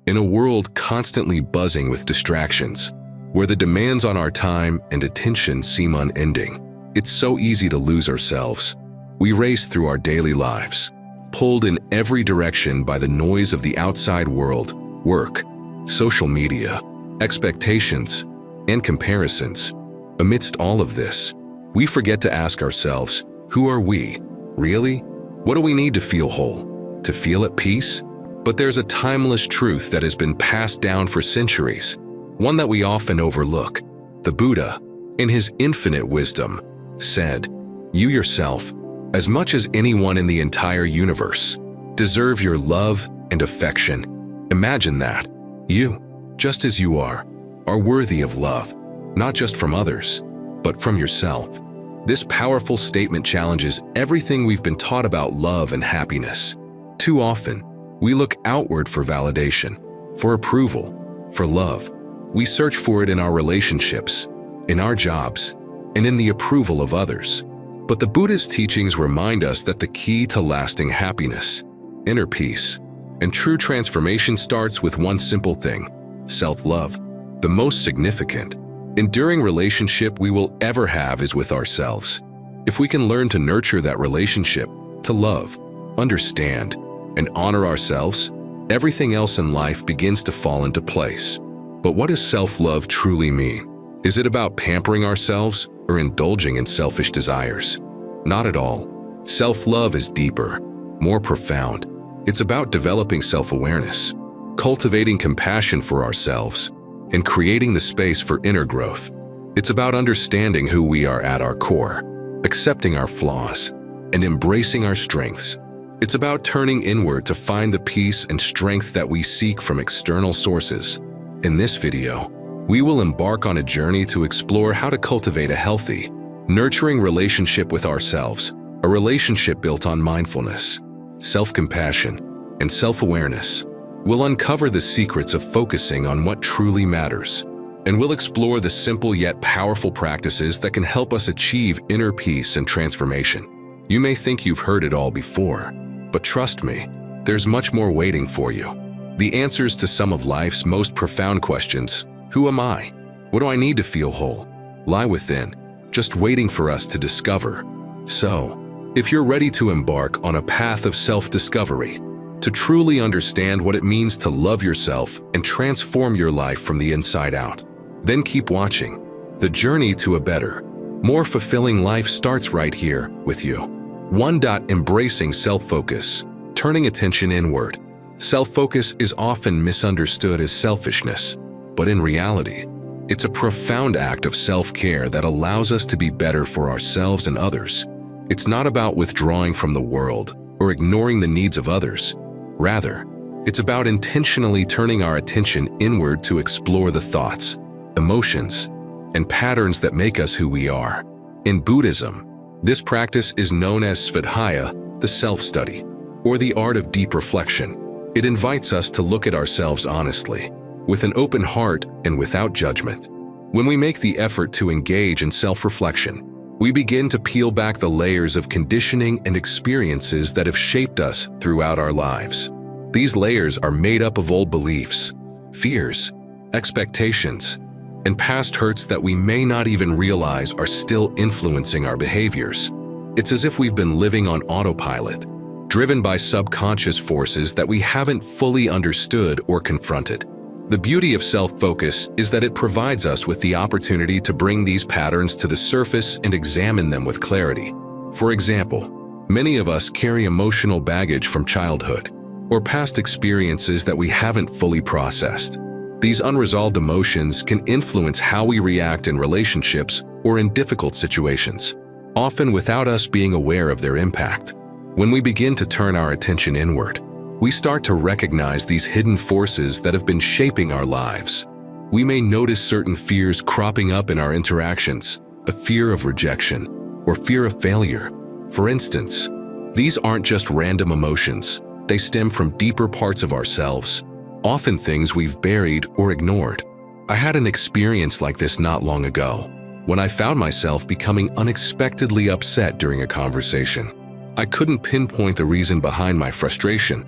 In a world constantly buzzing with distractions, where the demands on our time and attention seem unending, it's so easy to lose ourselves. We race through our daily lives, pulled in every direction by the noise of the outside world, work, social media, expectations, and comparisons. Amidst all of this, we forget to ask ourselves, who are we, really? What do we need to feel whole, to feel at peace? But there's a timeless truth that has been passed down for centuries, one that we often overlook. The Buddha, in his infinite wisdom, said, "You yourself, as much as anyone in the entire universe, deserve your love and affection." Imagine that. You, just as you are worthy of love, not just from others, but from yourself. This powerful statement challenges everything we've been taught about love and happiness. Too often, we look outward for validation, for approval, for love. We search for it in our relationships, in our jobs, and in the approval of others. But the Buddhist teachings remind us that the key to lasting happiness, inner peace, and true transformation starts with one simple thing: self-love. The most significant, enduring relationship we will ever have is with ourselves. If we can learn to nurture that relationship, to love, understand, and honor ourselves, everything else in life begins to fall into place. But what does self-love truly mean? Is it about pampering ourselves or indulging in selfish desires? Not at all. Self-love is deeper, more profound. It's about developing self-awareness, cultivating compassion for ourselves, and creating the space for inner growth. It's about understanding who we are at our core, accepting our flaws, and embracing our strengths. It's about turning inward to find the peace and strength that we seek from external sources. In this video, we will embark on a journey to explore how to cultivate a healthy, nurturing relationship with ourselves, a relationship built on mindfulness, self-compassion, and self-awareness. We'll uncover the secrets of focusing on what truly matters, and we'll explore the simple yet powerful practices that can help us achieve inner peace and transformation. You may think you've heard it all before, but trust me, there's much more waiting for you. The answers to some of life's most profound questions, who am I? What do I need to feel whole? Lie within, just waiting for us to discover. So, if you're ready to embark on a path of self-discovery, to truly understand what it means to love yourself and transform your life from the inside out, then keep watching. The journey to a better, more fulfilling life starts right here with you. 1. Embracing self-focus, turning attention inward. Self-focus is often misunderstood as selfishness, but in reality, it's a profound act of self-care that allows us to be better for ourselves and others. It's not about withdrawing from the world or ignoring the needs of others. Rather, it's about intentionally turning our attention inward to explore the thoughts, emotions, and patterns that make us who we are. In Buddhism, this practice is known as svadhyaya, the self-study, or the art of deep reflection. It invites us to look at ourselves honestly, with an open heart and without judgment. When we make the effort to engage in self-reflection, we begin to peel back the layers of conditioning and experiences that have shaped us throughout our lives. These layers are made up of old beliefs, fears, expectations, and past hurts that we may not even realize are still influencing our behaviors. It's as if we've been living on autopilot, driven by subconscious forces that we haven't fully understood or confronted. The beauty of self-focus is that it provides us with the opportunity to bring these patterns to the surface and examine them with clarity. For example, many of us carry emotional baggage from childhood or past experiences that we haven't fully processed. These unresolved emotions can influence how we react in relationships or in difficult situations, often without us being aware of their impact. When we begin to turn our attention inward, we start to recognize these hidden forces that have been shaping our lives. We may notice certain fears cropping up in our interactions, a fear of rejection or fear of failure. For instance, these aren't just random emotions. They stem from deeper parts of ourselves, often things we've buried or ignored. I had an experience like this not long ago, when I found myself becoming unexpectedly upset during a conversation. I couldn't pinpoint the reason behind my frustration.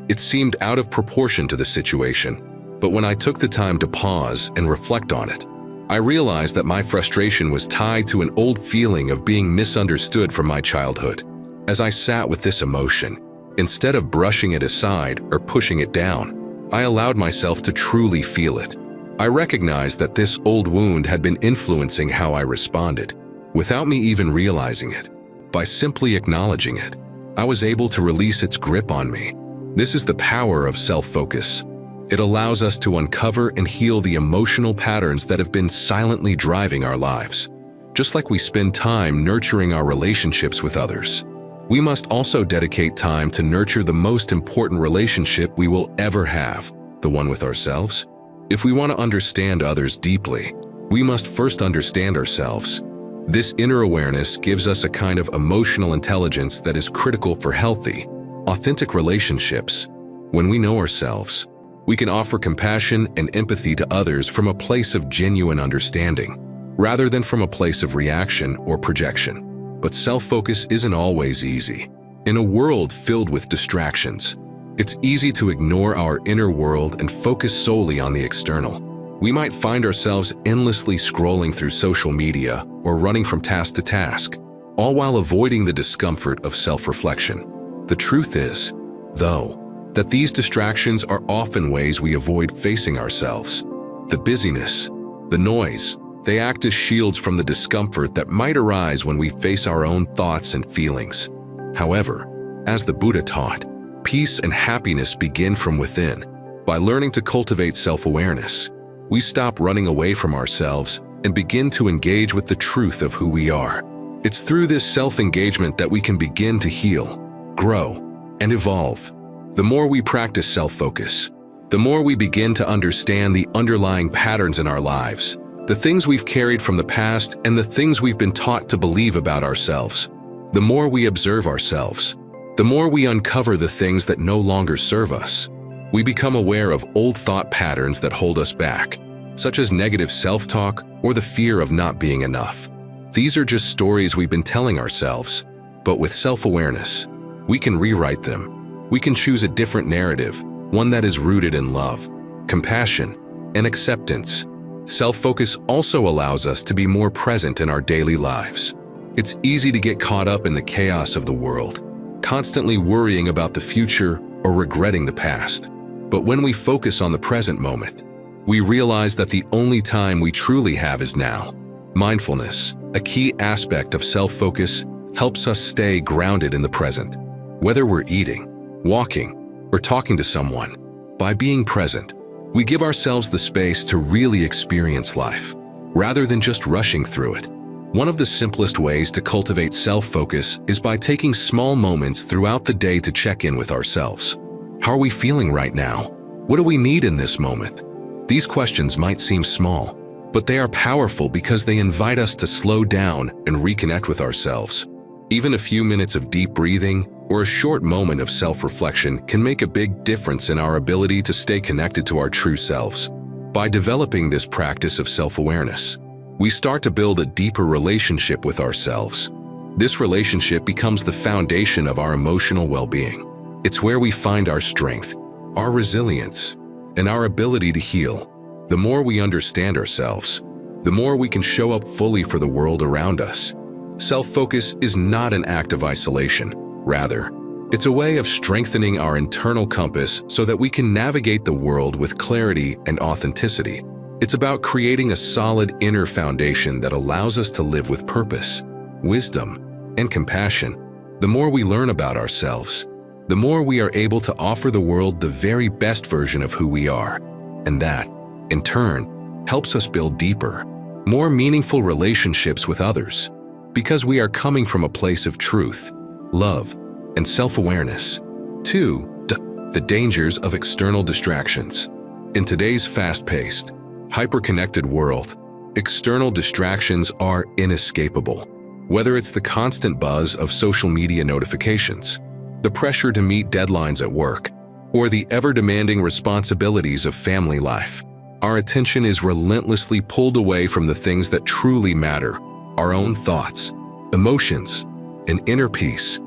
It seemed out of proportion to the situation, but when I took the time to pause and reflect on it, I realized that my frustration was tied to an old feeling of being misunderstood from my childhood. As I sat with this emotion, instead of brushing it aside or pushing it down, I allowed myself to truly feel it. I recognized that this old wound had been influencing how I responded, without me even realizing it. By simply acknowledging it, I was able to release its grip on me. This is the power of self-focus. It allows us to uncover and heal the emotional patterns that have been silently driving our lives. Just like we spend time nurturing our relationships with others, we must also dedicate time to nurture the most important relationship we will ever have, the one with ourselves. If we want to understand others deeply, we must first understand ourselves. This inner awareness gives us a kind of emotional intelligence that is critical for healthy, authentic relationships. When we know ourselves, we can offer compassion and empathy to others from a place of genuine understanding, rather than from a place of reaction or projection. But self-focus isn't always easy. In a world filled with distractions, it's easy to ignore our inner world and focus solely on the external. We might find ourselves endlessly scrolling through social media or running from task to task, all while avoiding the discomfort of self-reflection. The truth is, though, that these distractions are often ways we avoid facing ourselves. The busyness, the noise, they act as shields from the discomfort that might arise when we face our own thoughts and feelings. However, as the Buddha taught, peace and happiness begin from within. By learning to cultivate self-awareness, we stop running away from ourselves and begin to engage with the truth of who we are. It's through this self-engagement that we can begin to heal, grow, and evolve. The more we practice self-focus, the more we begin to understand the underlying patterns in our lives, the things we've carried from the past and the things we've been taught to believe about ourselves. The more we observe ourselves, the more we uncover the things that no longer serve us. We become aware of old thought patterns that hold us back, such as negative self-talk or the fear of not being enough. These are just stories we've been telling ourselves, but with self-awareness, we can rewrite them. We can choose a different narrative, one that is rooted in love, compassion, and acceptance. Self-focus also allows us to be more present in our daily lives. It's easy to get caught up in the chaos of the world, constantly worrying about the future or regretting the past. But when we focus on the present moment, we realize that the only time we truly have is now. Mindfulness, a key aspect of self-focus, helps us stay grounded in the present. Whether we're eating, walking, or talking to someone, by being present, we give ourselves the space to really experience life, rather than just rushing through it. One of the simplest ways to cultivate self-focus is by taking small moments throughout the day to check in with ourselves. How are we feeling right now? What do we need in this moment? These questions might seem small, but they are powerful because they invite us to slow down and reconnect with ourselves. Even a few minutes of deep breathing or a short moment of self-reflection can make a big difference in our ability to stay connected to our true selves. By developing this practice of self-awareness, we start to build a deeper relationship with ourselves. This relationship becomes the foundation of our emotional well-being. It's where we find our strength, our resilience, and our ability to heal. The more we understand ourselves, the more we can show up fully for the world around us. Self-focus is not an act of isolation. Rather, it's a way of strengthening our internal compass so that we can navigate the world with clarity and authenticity. It's about creating a solid inner foundation that allows us to live with purpose, wisdom, and compassion. The more we learn about ourselves, the more we are able to offer the world the very best version of who we are. And that, in turn, helps us build deeper, more meaningful relationships with others, because we are coming from a place of truth, love, and self-awareness. 2. The dangers of external distractions. In today's fast-paced, hyper-connected world, external distractions are inescapable. Whether it's the constant buzz of social media notifications, the pressure to meet deadlines at work, or the ever-demanding responsibilities of family life, our attention is relentlessly pulled away from the things that truly matter, our own thoughts, emotions, and inner peace.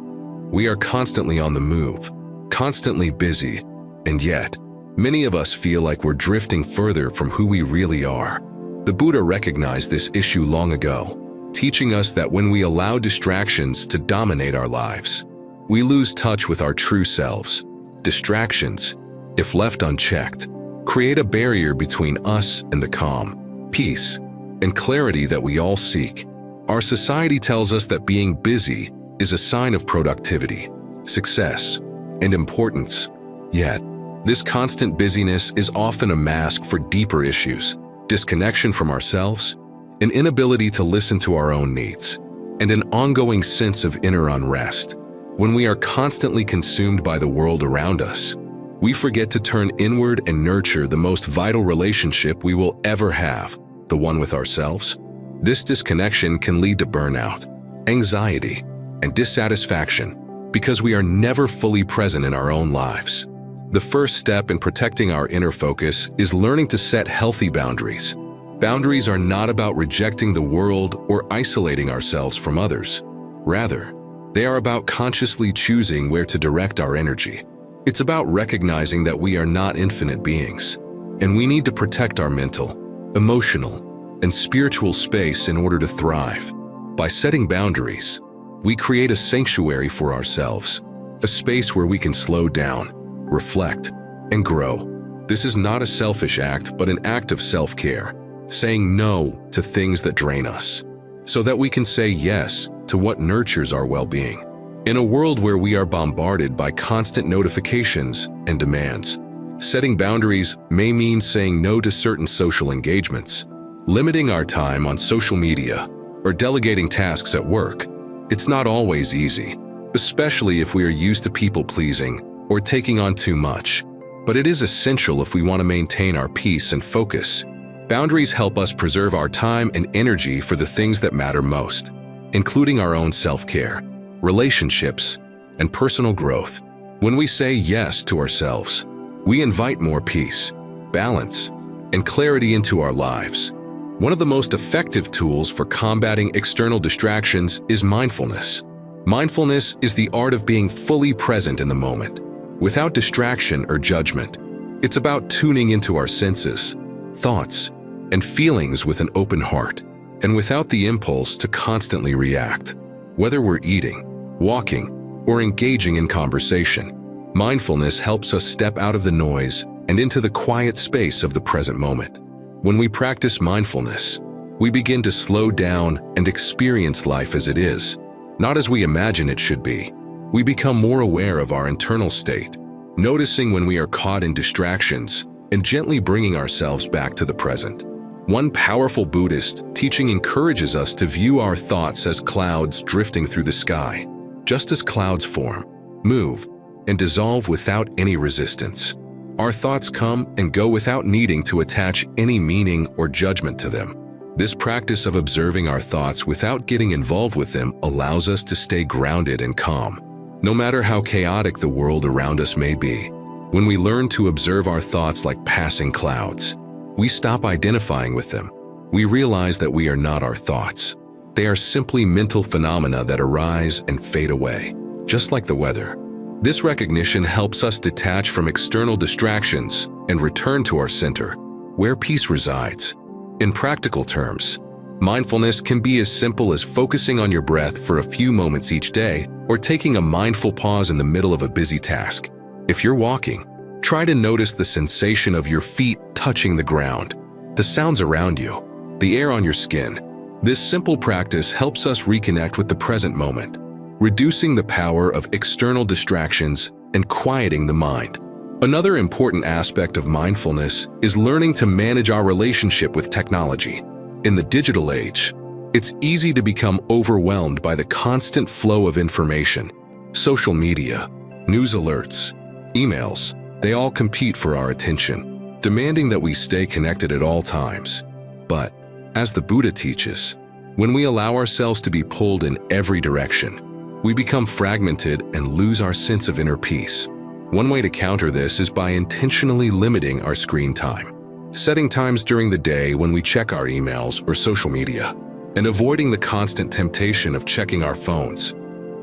We are constantly on the move, constantly busy, And yet, many of us feel like we're drifting further from who we really are. The Buddha recognized this issue long ago, teaching us that when we allow distractions to dominate our lives, we lose touch with our true selves. Distractions, if left unchecked, create a barrier between us and the calm, peace, and clarity that we all seek. Our society tells us that being busy is a sign of productivity, success, and importance. Yet, this constant busyness is often a mask for deeper issues: disconnection from ourselves, an inability to listen to our own needs, and an ongoing sense of inner unrest. When we are constantly consumed by the world around us, we forget to turn inward and nurture the most vital relationship we will ever have, the one with ourselves. This disconnection can lead to burnout, anxiety, and dissatisfaction because we are never fully present in our own lives. The first step in protecting our inner focus is learning to set healthy boundaries. Boundaries are not about rejecting the world or isolating ourselves from others. Rather, they are about consciously choosing where to direct our energy. It's about recognizing that we are not infinite beings, and we need to protect our mental, emotional, and spiritual space in order to thrive. By setting boundaries, we create a sanctuary for ourselves, a space where we can slow down, reflect, and grow. This is not a selfish act, but an act of self-care, saying no to things that drain us, so that we can say yes to what nurtures our well-being. In a world where we are bombarded by constant notifications and demands, setting boundaries may mean saying no to certain social engagements, limiting our time on social media, or delegating tasks at work. It's not always easy, especially if we are used to people-pleasing or taking on too much, but it is essential if we want to maintain our peace and focus. Boundaries help us preserve our time and energy for the things that matter most, including our own self-care, relationships, and personal growth. When we say yes to ourselves, we invite more peace, balance, and clarity into our lives. One of the most effective tools for combating external distractions is mindfulness. Mindfulness is the art of being fully present in the moment, without distraction or judgment. It's about tuning into our senses, thoughts, and feelings with an open heart, and without the impulse to constantly react. Whether we're eating, walking, or engaging in conversation, mindfulness helps us step out of the noise and into the quiet space of the present moment. When we practice mindfulness, we begin to slow down and experience life as it is, not as we imagine it should be. We become more aware of our internal state, noticing when we are caught in distractions and gently bringing ourselves back to the present. One powerful Buddhist teaching encourages us to view our thoughts as clouds drifting through the sky. Just as clouds form, move, and dissolve without any resistance, our thoughts come and go without needing to attach any meaning or judgment to them. This practice of observing our thoughts without getting involved with them allows us to stay grounded and calm, no matter how chaotic the world around us may be. When we learn to observe our thoughts like passing clouds, we stop identifying with them. We realize that we are not our thoughts. They are simply mental phenomena that arise and fade away, just like the weather. This recognition helps us detach from external distractions and return to our center, where peace resides. In practical terms, mindfulness can be as simple as focusing on your breath for a few moments each day, or taking a mindful pause in the middle of a busy task. If you're walking, try to notice the sensation of your feet touching the ground, the sounds around you, the air on your skin. This simple practice helps us reconnect with the present moment, reducing the power of external distractions and quieting the mind. Another important aspect of mindfulness is learning to manage our relationship with technology. In the digital age, it's easy to become overwhelmed by the constant flow of information. Social media, news alerts, emails, they all compete for our attention, demanding that we stay connected at all times. But, as the Buddha teaches, when we allow ourselves to be pulled in every direction, we become fragmented and lose our sense of inner peace. One way to counter this is by intentionally limiting our screen time, setting times during the day when we check our emails or social media, and avoiding the constant temptation of checking our phones.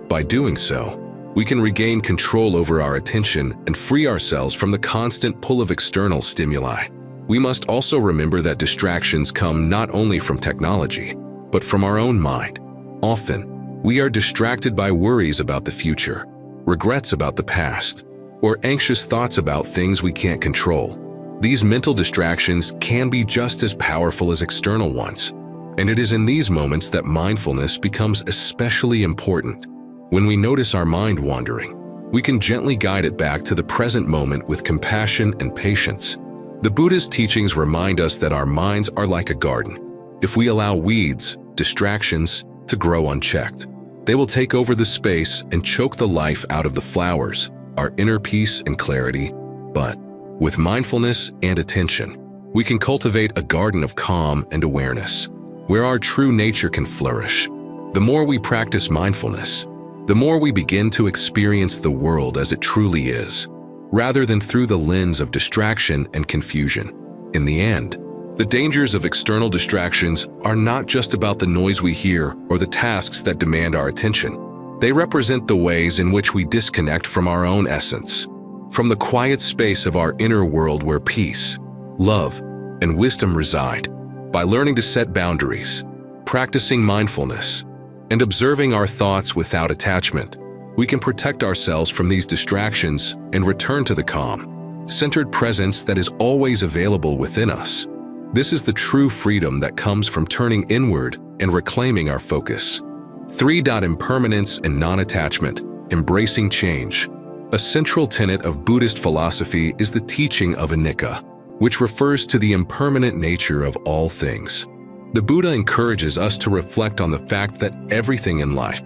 By doing so, we can regain control over our attention and free ourselves from the constant pull of external stimuli. We must also remember that distractions come not only from technology, but from our own mind. Often, we are distracted by worries about the future, regrets about the past, or anxious thoughts about things we can't control. These mental distractions can be just as powerful as external ones, and it is in these moments that mindfulness becomes especially important. When we notice our mind wandering, we can gently guide it back to the present moment with compassion and patience. The Buddhist teachings remind us that our minds are like a garden. If we allow weeds, distractions, to grow unchecked, they will take over the space and choke the life out of the flowers, our inner peace and clarity. But with mindfulness and attention, we can cultivate a garden of calm and awareness, where our true nature can flourish. The more we practice mindfulness, the more we begin to experience the world as it truly is, rather than through the lens of distraction and confusion. In the end, the dangers of external distractions are not just about the noise we hear or the tasks that demand our attention. They represent the ways in which we disconnect from our own essence, from the quiet space of our inner world where peace, love, and wisdom reside. By learning to set boundaries, practicing mindfulness, and observing our thoughts without attachment, we can protect ourselves from these distractions and return to the calm, centered presence that is always available within us. This is the true freedom that comes from turning inward and reclaiming our focus. 3. Impermanence and non-attachment, embracing change. A central tenet of Buddhist philosophy is the teaching of anicca, which refers to the impermanent nature of all things. The Buddha encourages us to reflect on the fact that everything in life,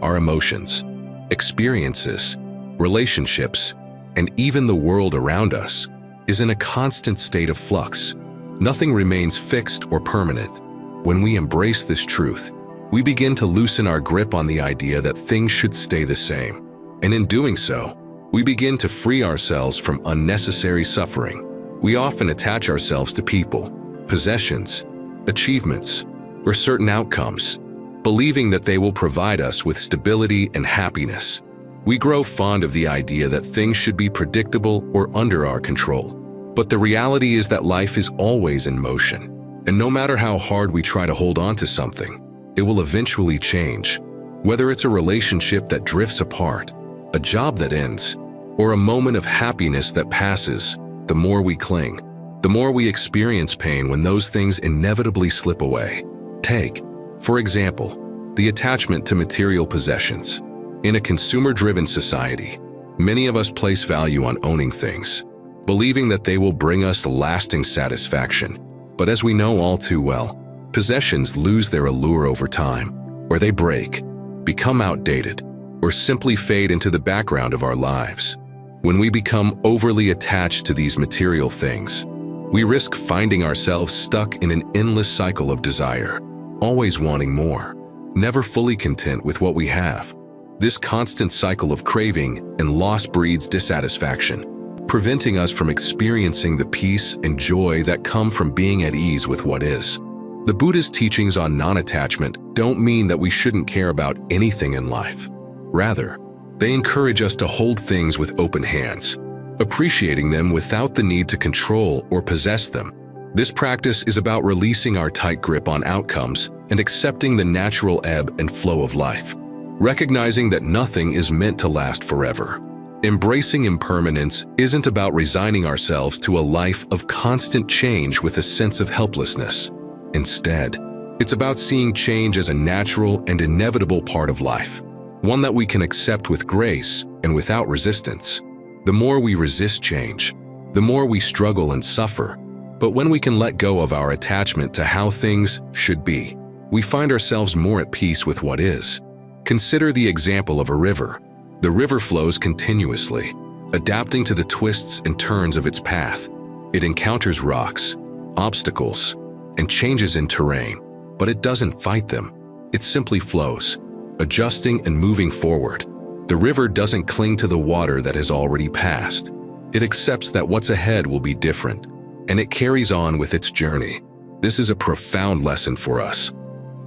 our emotions, experiences, relationships, and even the world around us, is in a constant state of flux. Nothing remains fixed or permanent. When we embrace this truth, we begin to loosen our grip on the idea that things should stay the same. And in doing so, we begin to free ourselves from unnecessary suffering. We often attach ourselves to people, possessions, achievements, or certain outcomes, believing that they will provide us with stability and happiness. We grow fond of the idea that things should be predictable or under our control. But the reality is that life is always in motion, and no matter how hard we try to hold on to something, it will eventually change. Whether it's a relationship that drifts apart, a job that ends, or a moment of happiness that passes, the more we cling, the more we experience pain when those things inevitably slip away. Take, for example, the attachment to material possessions. In a consumer-driven society, many of us place value on owning things, believing that they will bring us lasting satisfaction. But as we know all too well, possessions lose their allure over time, or they break, become outdated, or simply fade into the background of our lives. When we become overly attached to these material things, we risk finding ourselves stuck in an endless cycle of desire, always wanting more, never fully content with what we have. This constant cycle of craving and loss breeds dissatisfaction, preventing us from experiencing the peace and joy that come from being at ease with what is. The Buddhist teachings on non-attachment don't mean that we shouldn't care about anything in life. Rather, they encourage us to hold things with open hands, appreciating them without the need to control or possess them. This practice is about releasing our tight grip on outcomes and accepting the natural ebb and flow of life, recognizing that nothing is meant to last forever. Embracing impermanence isn't about resigning ourselves to a life of constant change with a sense of helplessness. Instead, it's about seeing change as a natural and inevitable part of life, one that we can accept with grace and without resistance. The more we resist change, the more we struggle and suffer. But when we can let go of our attachment to how things should be, we find ourselves more at peace with what is. Consider the example of a river. The river flows continuously, adapting to the twists and turns of its path. It encounters rocks, obstacles, and changes in terrain, but it doesn't fight them. It simply flows, adjusting and moving forward. The river doesn't cling to the water that has already passed. It accepts that what's ahead will be different, and it carries on with its journey. This is a profound lesson for us.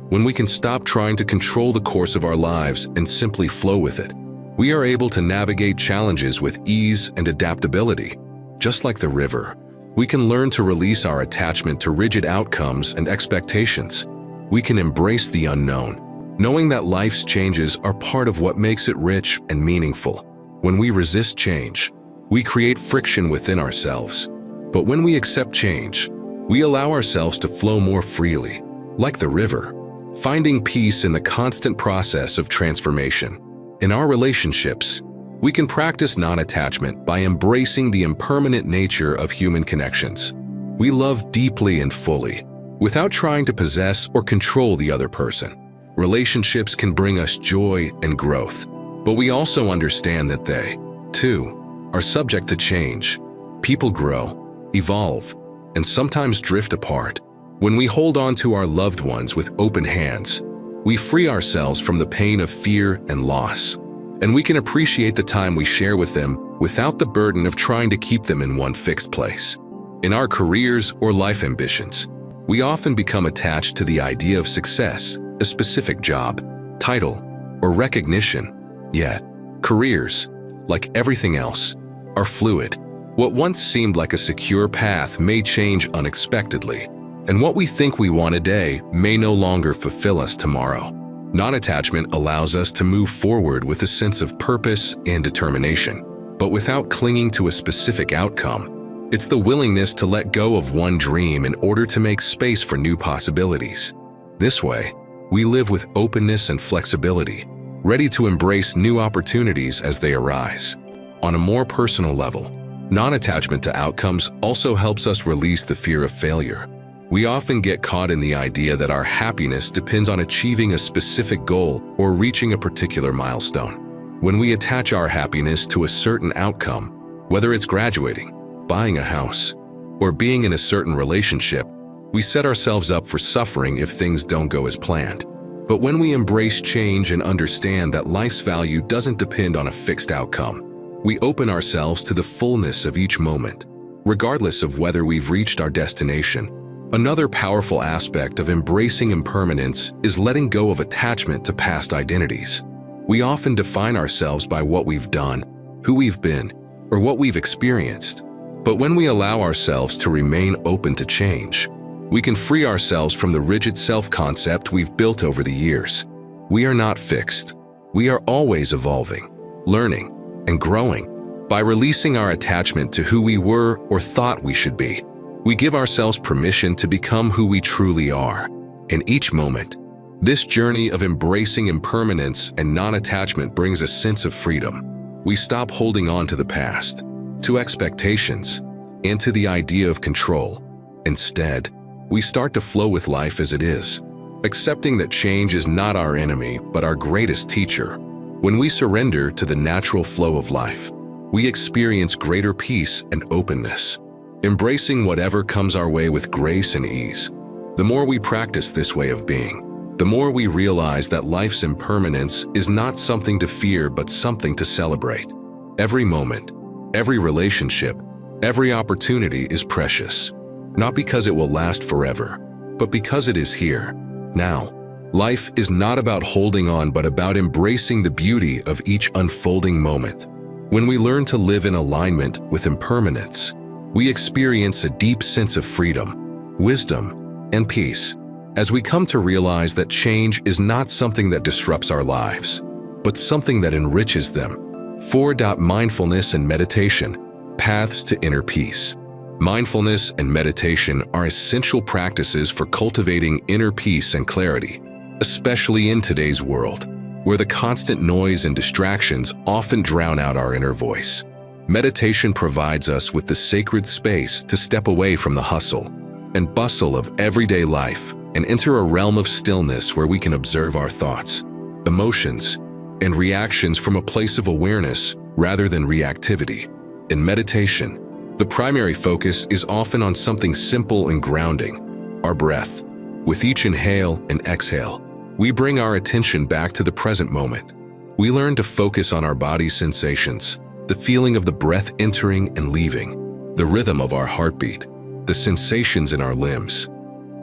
When we can stop trying to control the course of our lives and simply flow with it, We are able to navigate challenges with ease and adaptability. Just like the river, we can learn to release our attachment to rigid outcomes and expectations. We can embrace the unknown, knowing that life's changes are part of what makes it rich and meaningful. When we resist change, we create friction within ourselves. But when we accept change, we allow ourselves to flow more freely, like the river, finding peace in the constant process of transformation. In our relationships, we can practice non-attachment by embracing the impermanent nature of human connections. We love deeply and fully, without trying to possess or control the other person. Relationships can bring us joy and growth, but we also understand that they, too, are subject to change. People grow, evolve, and sometimes drift apart. When we hold on to our loved ones with open hands, we free ourselves from the pain of fear and loss, and we can appreciate the time we share with them without the burden of trying to keep them in one fixed place. In our careers or life ambitions, we often become attached to the idea of success, a specific job, title, or recognition. Yet, careers, like everything else, are fluid. What once seemed like a secure path may change unexpectedly, and what we think we want today may no longer fulfill us tomorrow. Non-attachment allows us to move forward with a sense of purpose and determination, but without clinging to a specific outcome. It's the willingness to let go of one dream in order to make space for new possibilities. This way, we live with openness and flexibility, ready to embrace new opportunities as they arise. On a more personal level, non-attachment to outcomes also helps us release the fear of failure. We often get caught in the idea that our happiness depends on achieving a specific goal or reaching a particular milestone. When we attach our happiness to a certain outcome, whether it's graduating, buying a house, or being in a certain relationship, we set ourselves up for suffering if things don't go as planned. But when we embrace change and understand that life's value doesn't depend on a fixed outcome, we open ourselves to the fullness of each moment, regardless of whether we've reached our destination. Another powerful aspect of embracing impermanence is letting go of attachment to past identities. We often define ourselves by what we've done, who we've been, or what we've experienced. But when we allow ourselves to remain open to change, we can free ourselves from the rigid self-concept we've built over the years. We are not fixed. We are always evolving, learning, and growing. By releasing our attachment to who we were or thought we should be, we give ourselves permission to become who we truly are. In each moment, this journey of embracing impermanence and non-attachment brings a sense of freedom. We stop holding on to the past, to expectations, and to the idea of control. Instead, we start to flow with life as it is, accepting that change is not our enemy but our greatest teacher. When we surrender to the natural flow of life, we experience greater peace and openness, embracing whatever comes our way with grace and ease. The more we practice this way of being, the more we realize that life's impermanence is not something to fear but something to celebrate. Every moment, every relationship, every opportunity is precious, not because it will last forever, but because it is here, now. Life is not about holding on but about embracing the beauty of each unfolding moment. When we learn to live in alignment with impermanence, we experience a deep sense of freedom, wisdom, and peace, as we come to realize that change is not something that disrupts our lives, but something that enriches them. 4. Mindfulness and meditation, paths to inner peace. Mindfulness and meditation are essential practices for cultivating inner peace and clarity, especially in today's world, where the constant noise and distractions often drown out our inner voice. Meditation provides us with the sacred space to step away from the hustle and bustle of everyday life and enter a realm of stillness where we can observe our thoughts, emotions, and reactions from a place of awareness rather than reactivity. In meditation, the primary focus is often on something simple and grounding: our breath. With each inhale and exhale, we bring our attention back to the present moment. We learn to focus on our body's sensations, the feeling of the breath entering and leaving, the rhythm of our heartbeat, the sensations in our limbs.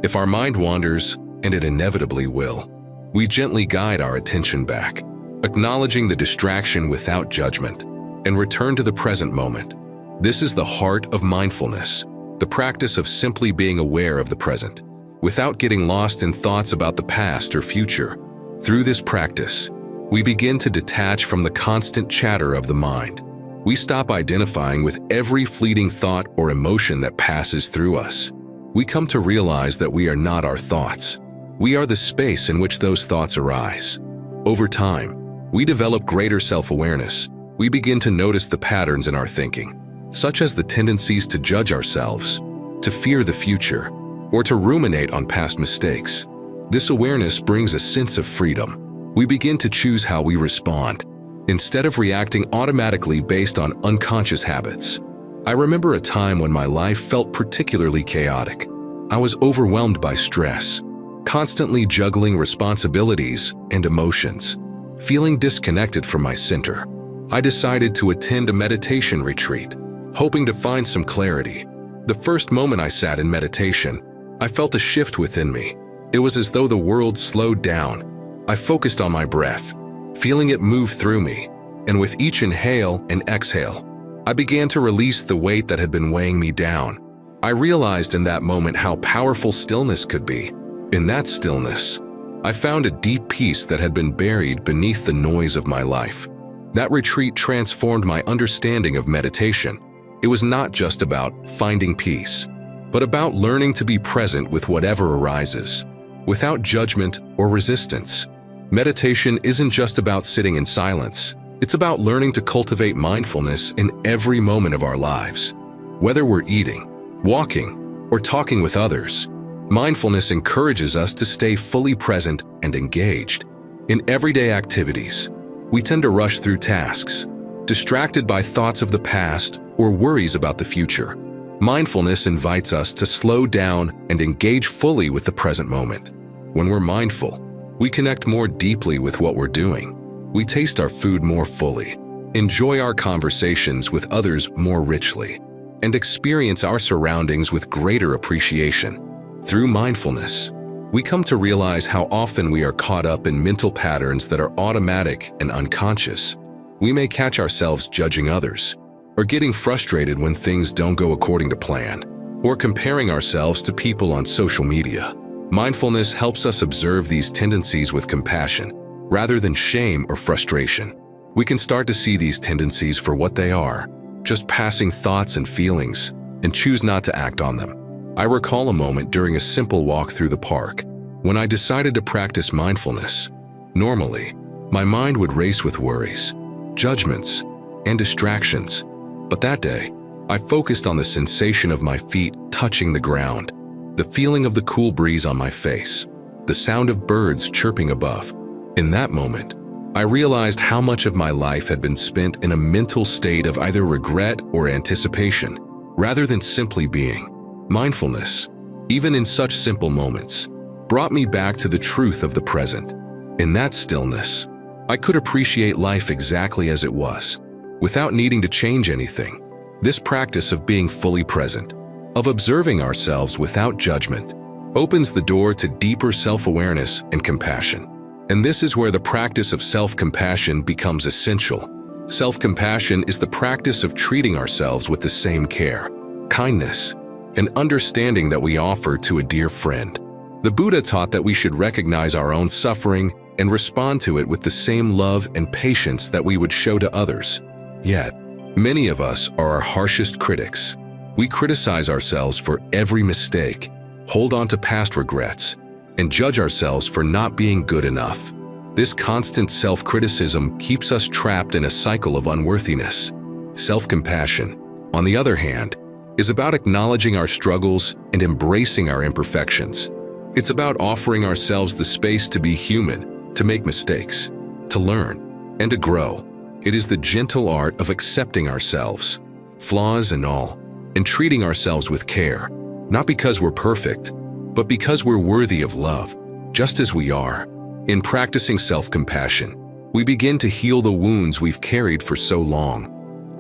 If our mind wanders, and it inevitably will, we gently guide our attention back. acknowledging the distraction without judgment, and return to the present moment. This is the heart of mindfulness, the practice of simply being aware of the present, without getting lost in thoughts about the past or future. Through this practice, we begin to detach from the constant chatter of the mind. We stop identifying with every fleeting thought or emotion that passes through us. We come to realize that we are not our thoughts. We are the space in which those thoughts arise. Over time, we develop greater self-awareness. We begin to notice the patterns in our thinking, such as the tendencies to judge ourselves, to fear the future, or to ruminate on past mistakes. This awareness brings a sense of freedom. We begin to choose how we respond, instead of reacting automatically based on unconscious habits. I remember a time when my life felt particularly chaotic. I was overwhelmed by stress, constantly juggling responsibilities and emotions, feeling disconnected from my center. I decided to attend a meditation retreat, hoping to find some clarity. The first moment I sat in meditation, I felt a shift within me. It was as though the world slowed down. I focused on my breath, feeling it move through me, and with each inhale and exhale, I began to release the weight that had been weighing me down. I realized in that moment how powerful stillness could be. In that stillness, I found a deep peace that had been buried beneath the noise of my life. That retreat transformed my understanding of meditation. It was not just about finding peace, but about learning to be present with whatever arises, without judgment or resistance. Meditation isn't just about sitting in silence. It's about learning to cultivate mindfulness in every moment of our lives. Whether we're eating, walking, or talking with others, mindfulness encourages us to stay fully present and engaged. In everyday activities, we tend to rush through tasks, distracted by thoughts of the past or worries about the future. Mindfulness invites us to slow down and engage fully with the present moment. When we're mindful, we connect more deeply with what we're doing. We taste our food more fully, enjoy our conversations with others more richly, and experience our surroundings with greater appreciation. Through mindfulness, we come to realize how often we are caught up in mental patterns that are automatic and unconscious. We may catch ourselves judging others, or getting frustrated when things don't go according to plan, or comparing ourselves to people on social media. Mindfulness helps us observe these tendencies with compassion, rather than shame or frustration. We can start to see these tendencies for what they are, just passing thoughts and feelings, and choose not to act on them. I recall a moment during a simple walk through the park when I decided to practice mindfulness. Normally, my mind would race with worries, judgments, and distractions. But that day, I focused on the sensation of my feet touching the ground, the feeling of the cool breeze on my face, the sound of birds chirping above. In that moment, I realized how much of my life had been spent in a mental state of either regret or anticipation, rather than simply being. Mindfulness, even in such simple moments, brought me back to the truth of the present. In that stillness, I could appreciate life exactly as it was, without needing to change anything. This practice of being fully present, of observing ourselves without judgment, opens the door to deeper self-awareness and compassion. And this is where the practice of self-compassion becomes essential. Self-compassion is the practice of treating ourselves with the same care, kindness, and understanding that we offer to a dear friend. The Buddha taught that we should recognize our own suffering and respond to it with the same love and patience that we would show to others. Yet, many of us are our harshest critics. We criticize ourselves for every mistake, hold on to past regrets, and judge ourselves for not being good enough. This constant self-criticism keeps us trapped in a cycle of unworthiness. Self-compassion, on the other hand, is about acknowledging our struggles and embracing our imperfections. It's about offering ourselves the space to be human, to make mistakes, to learn, and to grow. It is the gentle art of accepting ourselves, flaws and all, and treating ourselves with care, not because we're perfect, but because we're worthy of love, just as we are. In practicing self-compassion, we begin to heal the wounds we've carried for so long.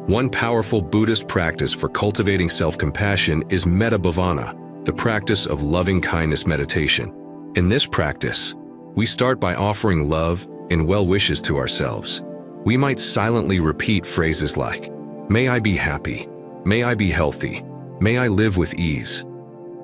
One powerful Buddhist practice for cultivating self-compassion is metta bhavana, the practice of loving-kindness meditation. In this practice, we start by offering love In well wishes to ourselves, we might silently repeat phrases like, "May I be happy, may I be healthy, may I live with ease."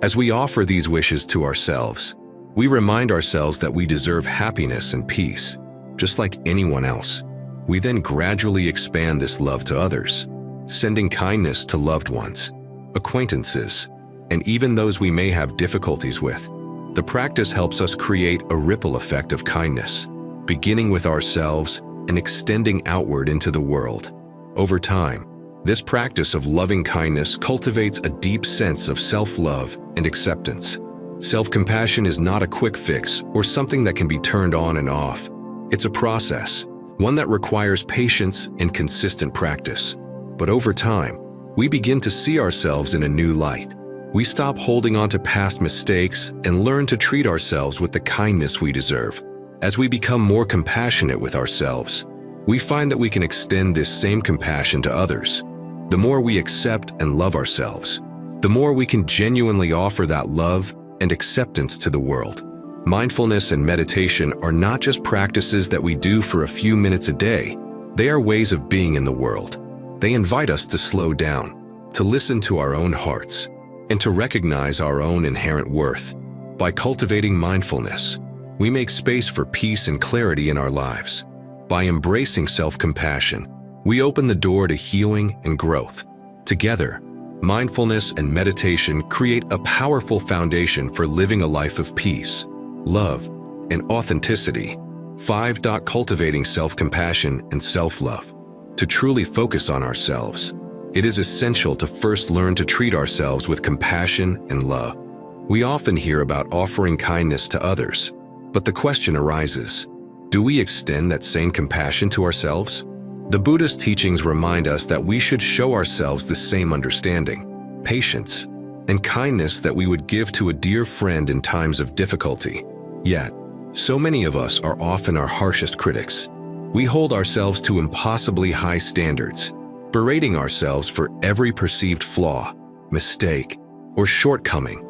As we offer these wishes to ourselves, we remind ourselves that we deserve happiness and peace, just like anyone else. We then gradually expand this love to others, sending kindness to loved ones, acquaintances, and even those we may have difficulties with. The practice helps us create a ripple effect of kindness, beginning with ourselves and extending outward into the world. Over time, this practice of loving kindness cultivates a deep sense of self-love and acceptance. Self-compassion is not a quick fix or something that can be turned on and off. It's a process, one that requires patience and consistent practice. But over time, we begin to see ourselves in a new light. We stop holding on to past mistakes and learn to treat ourselves with the kindness we deserve. As we become more compassionate with ourselves, we find that we can extend this same compassion to others. The more we accept and love ourselves, the more we can genuinely offer that love and acceptance to the world. Mindfulness and meditation are not just practices that we do for a few minutes a day. They are ways of being in the world. They invite us to slow down, to listen to our own hearts, and to recognize our own inherent worth. By cultivating mindfulness, we make space for peace and clarity in our lives. By embracing self-compassion, we open the door to healing and growth. Together, mindfulness and meditation create a powerful foundation for living a life of peace, love, and authenticity. 5. Cultivating self-compassion and self-love. To truly focus on ourselves, it is essential to first learn to treat ourselves with compassion and love. We often hear about offering kindness to others, but the question arises, do we extend that same compassion to ourselves? The Buddhist teachings remind us that we should show ourselves the same understanding, patience, and kindness that we would give to a dear friend in times of difficulty. Yet, so many of us are often our harshest critics. We hold ourselves to impossibly high standards, berating ourselves for every perceived flaw, mistake, or shortcoming.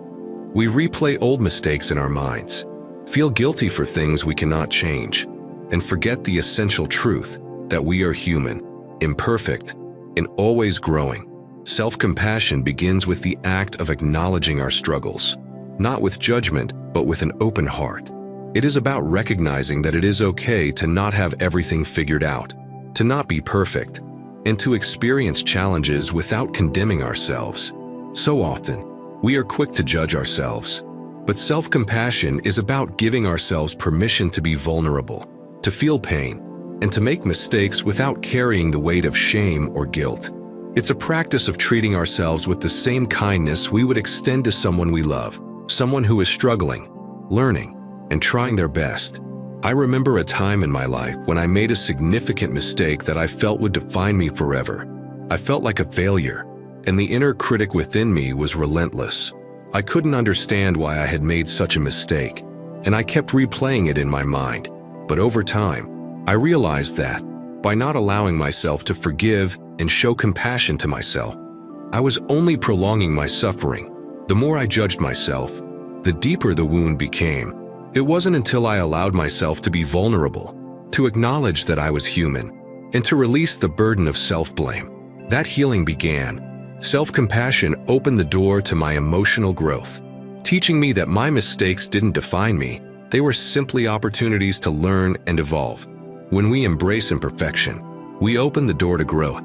We replay old mistakes in our minds, feel guilty for things we cannot change, and forget the essential truth that we are human, imperfect, and always growing. Self-compassion begins with the act of acknowledging our struggles, not with judgment, but with an open heart. It is about recognizing that it is okay to not have everything figured out, to not be perfect, and to experience challenges without condemning ourselves. So often, we are quick to judge ourselves, but self-compassion is about giving ourselves permission to be vulnerable, to feel pain, and to make mistakes without carrying the weight of shame or guilt. It's a practice of treating ourselves with the same kindness we would extend to someone we love, someone who is struggling, learning, and trying their best. I remember a time in my life when I made a significant mistake that I felt would define me forever. I felt like a failure, and the inner critic within me was relentless. I couldn't understand why I had made such a mistake, and I kept replaying it in my mind. But over time, I realized that, by not allowing myself to forgive and show compassion to myself, I was only prolonging my suffering. The more I judged myself, the deeper the wound became. It wasn't until I allowed myself to be vulnerable, to acknowledge that I was human, and to release the burden of self-blame, that healing began. Self-compassion opened the door to my emotional growth, teaching me that my mistakes didn't define me. They were simply opportunities to learn and evolve. When we embrace imperfection, we open the door to growth.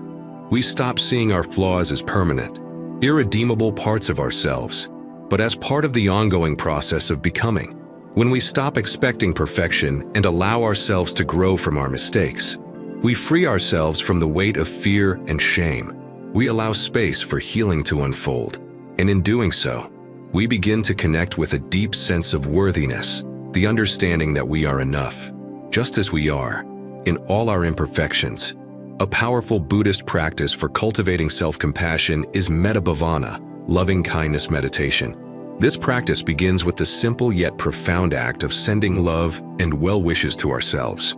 We stop seeing our flaws as permanent, irredeemable parts of ourselves, but as part of the ongoing process of becoming. When we stop expecting perfection and allow ourselves to grow from our mistakes, we free ourselves from the weight of fear and shame. We allow space for healing to unfold, and in doing so, we begin to connect with a deep sense of worthiness, the understanding that we are enough, just as we are, in all our imperfections. A powerful Buddhist practice for cultivating self-compassion is metta-bhavana, loving-kindness meditation. This practice begins with the simple yet profound act of sending love and well wishes to ourselves.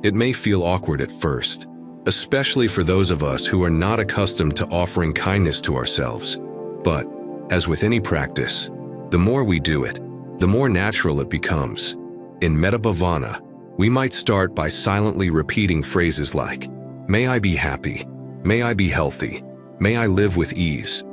It may feel awkward at first, especially for those of us who are not accustomed to offering kindness to ourselves. But, as with any practice, the more we do it, the more natural it becomes. In metta-bhavana, We might start by silently repeating phrases like, "May I be happy," "May I be healthy," "May I live with ease."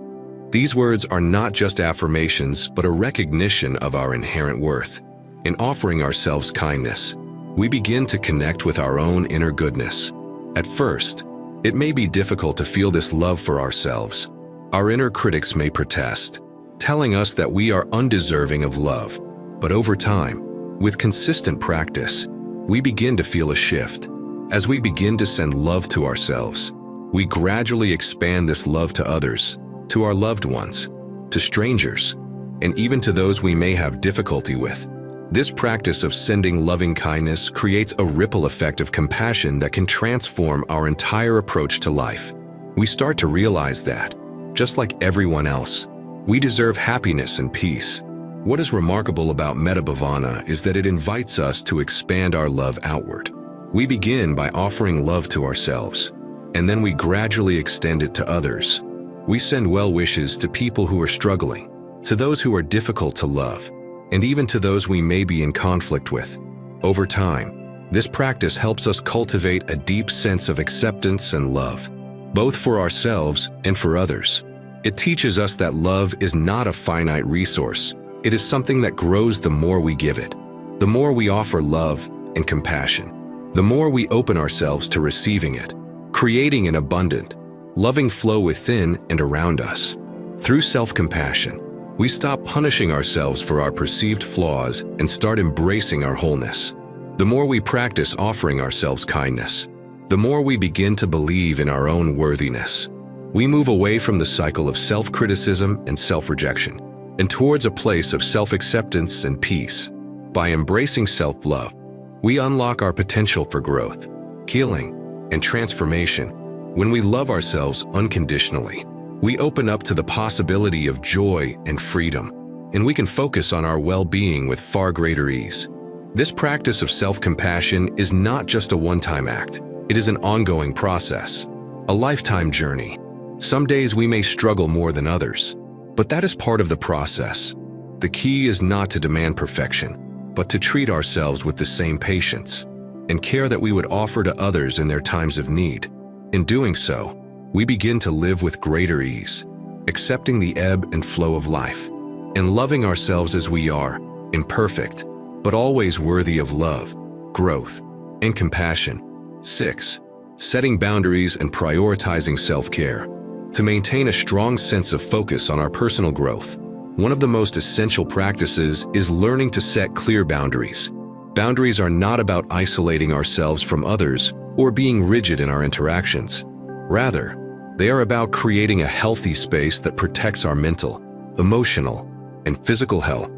These words are not just affirmations, but a recognition of our inherent worth. In offering ourselves kindness, we begin to connect with our own inner goodness. At first, it may be difficult to feel this love for ourselves. Our inner critics may protest, telling us that we are undeserving of love. But over time, with consistent practice, we begin to feel a shift. As we begin to send love to ourselves, we gradually expand this love to others, to our loved ones, to strangers, and even to those we may have difficulty with. This practice of sending loving kindness creates a ripple effect of compassion that can transform our entire approach to life. We start to realize that, just like everyone else, we deserve happiness and peace. What is remarkable about Metta Bhavana is that it invites us to expand our love outward. We begin by offering love to ourselves, and then we gradually extend it to others. We send well wishes to people who are struggling, to those who are difficult to love, and even to those we may be in conflict with. Over time, this practice helps us cultivate a deep sense of acceptance and love, both for ourselves and for others. It teaches us that love is not a finite resource. It is something that grows the more we give it. The more we offer love and compassion, the more we open ourselves to receiving it, creating an abundant, loving flow within and around us. Through self-compassion, we stop punishing ourselves for our perceived flaws and start embracing our wholeness. The more we practice offering ourselves kindness, the more we begin to believe in our own worthiness. We move away from the cycle of self-criticism and self-rejection, and towards a place of self-acceptance and peace. By embracing self-love, we unlock our potential for growth, healing, and transformation. When we love ourselves unconditionally, we open up to the possibility of joy and freedom, and we can focus on our well-being with far greater ease. This practice of self-compassion is not just a one-time act. It is an ongoing process, a lifetime journey. Some days we may struggle more than others, but that is part of the process. The key is not to demand perfection, but to treat ourselves with the same patience and care that we would offer to others in their times of need. In doing so, we begin to live with greater ease, accepting the ebb and flow of life, and loving ourselves as we are, imperfect, but always worthy of love, growth, and compassion. 6. Setting boundaries and prioritizing self-care. To maintain a strong sense of focus on our personal growth, one of the most essential practices is learning to set clear boundaries. Boundaries are not about isolating ourselves from others or being rigid in our interactions. Rather, they are about creating a healthy space that protects our mental, emotional, and physical health.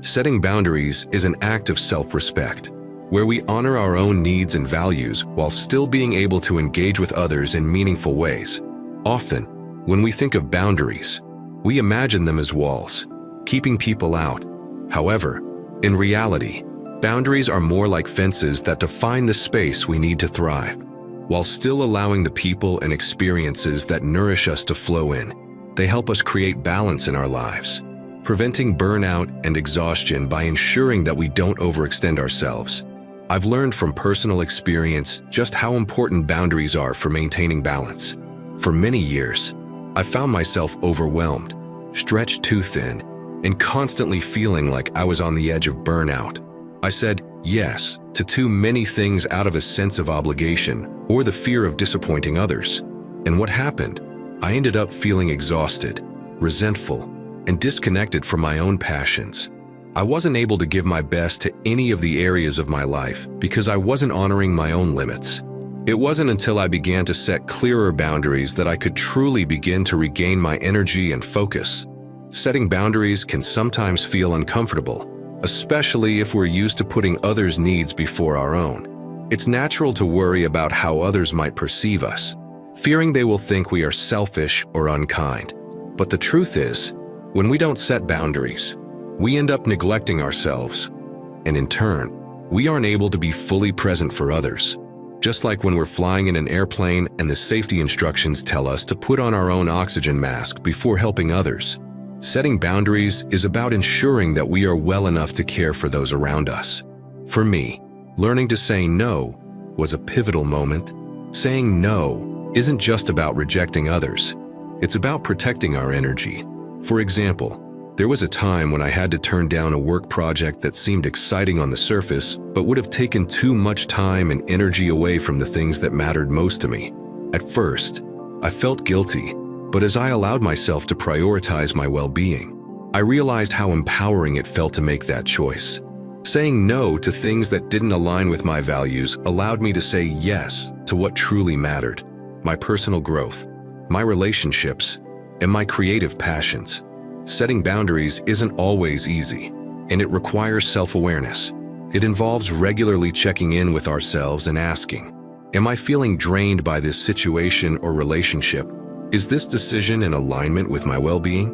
Setting boundaries is an act of self-respect, where we honor our own needs and values while still being able to engage with others in meaningful ways. Often, when we think of boundaries, we imagine them as walls, keeping people out. However, in reality, boundaries are more like fences that define the space we need to thrive, while still allowing the people and experiences that nourish us to flow in. They help us create balance in our lives, preventing burnout and exhaustion by ensuring that we don't overextend ourselves. I've learned from personal experience just how important boundaries are for maintaining balance. For many years, I found myself overwhelmed, stretched too thin, and constantly feeling like I was on the edge of burnout. I said yes to too many things out of a sense of obligation or the fear of disappointing others. And what happened? I ended up feeling exhausted, resentful, and disconnected from my own passions. I wasn't able to give my best to any of the areas of my life because I wasn't honoring my own limits. It wasn't until I began to set clearer boundaries that I could truly begin to regain my energy and focus. Setting boundaries can sometimes feel uncomfortable, especially if we're used to putting others' needs before our own. It's natural to worry about how others might perceive us, fearing they will think we are selfish or unkind. But the truth is, when we don't set boundaries, we end up neglecting ourselves, and in turn, we aren't able to be fully present for others. Just like when we're flying in an airplane and the safety instructions tell us to put on our own oxygen mask before helping others, setting boundaries is about ensuring that we are well enough to care for those around us. For me, Learning to say no was a pivotal moment. Saying no isn't just about rejecting others. It's about protecting our energy. For example, there was a time when I had to turn down a work project that seemed exciting on the surface, but would have taken too much time and energy away from the things that mattered most to me. At first, I felt guilty, but as I allowed myself to prioritize my well-being, I realized how empowering it felt to make that choice. Saying no to things that didn't align with my values allowed me to say yes to what truly mattered: my personal growth, my relationships, and my creative passions. Setting boundaries isn't always easy, and it requires self-awareness. It involves regularly checking in with ourselves and asking, am I feeling drained by this situation or relationship? Is this decision in alignment with my well-being?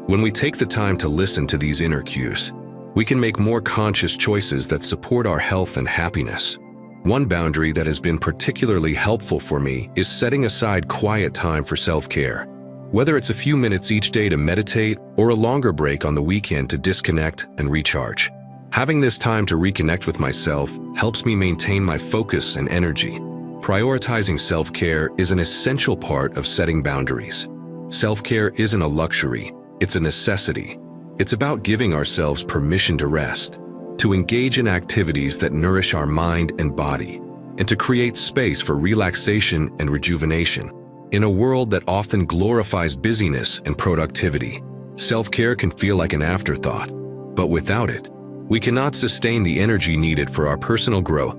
When we take the time to listen to these inner cues, we can make more conscious choices that support our health and happiness. One boundary that has been particularly helpful for me is setting aside quiet time for self-care. Whether it's a few minutes each day to meditate or a longer break on the weekend to disconnect and recharge. Having this time to reconnect with myself helps me maintain my focus and energy. Prioritizing self-care is an essential part of setting boundaries. Self-care isn't a luxury, it's a necessity. It's about giving ourselves permission to rest, to engage in activities that nourish our mind and body, and to create space for relaxation and rejuvenation. In a world that often glorifies busyness and productivity, self-care can feel like an afterthought. But without it, we cannot sustain the energy needed for our personal growth.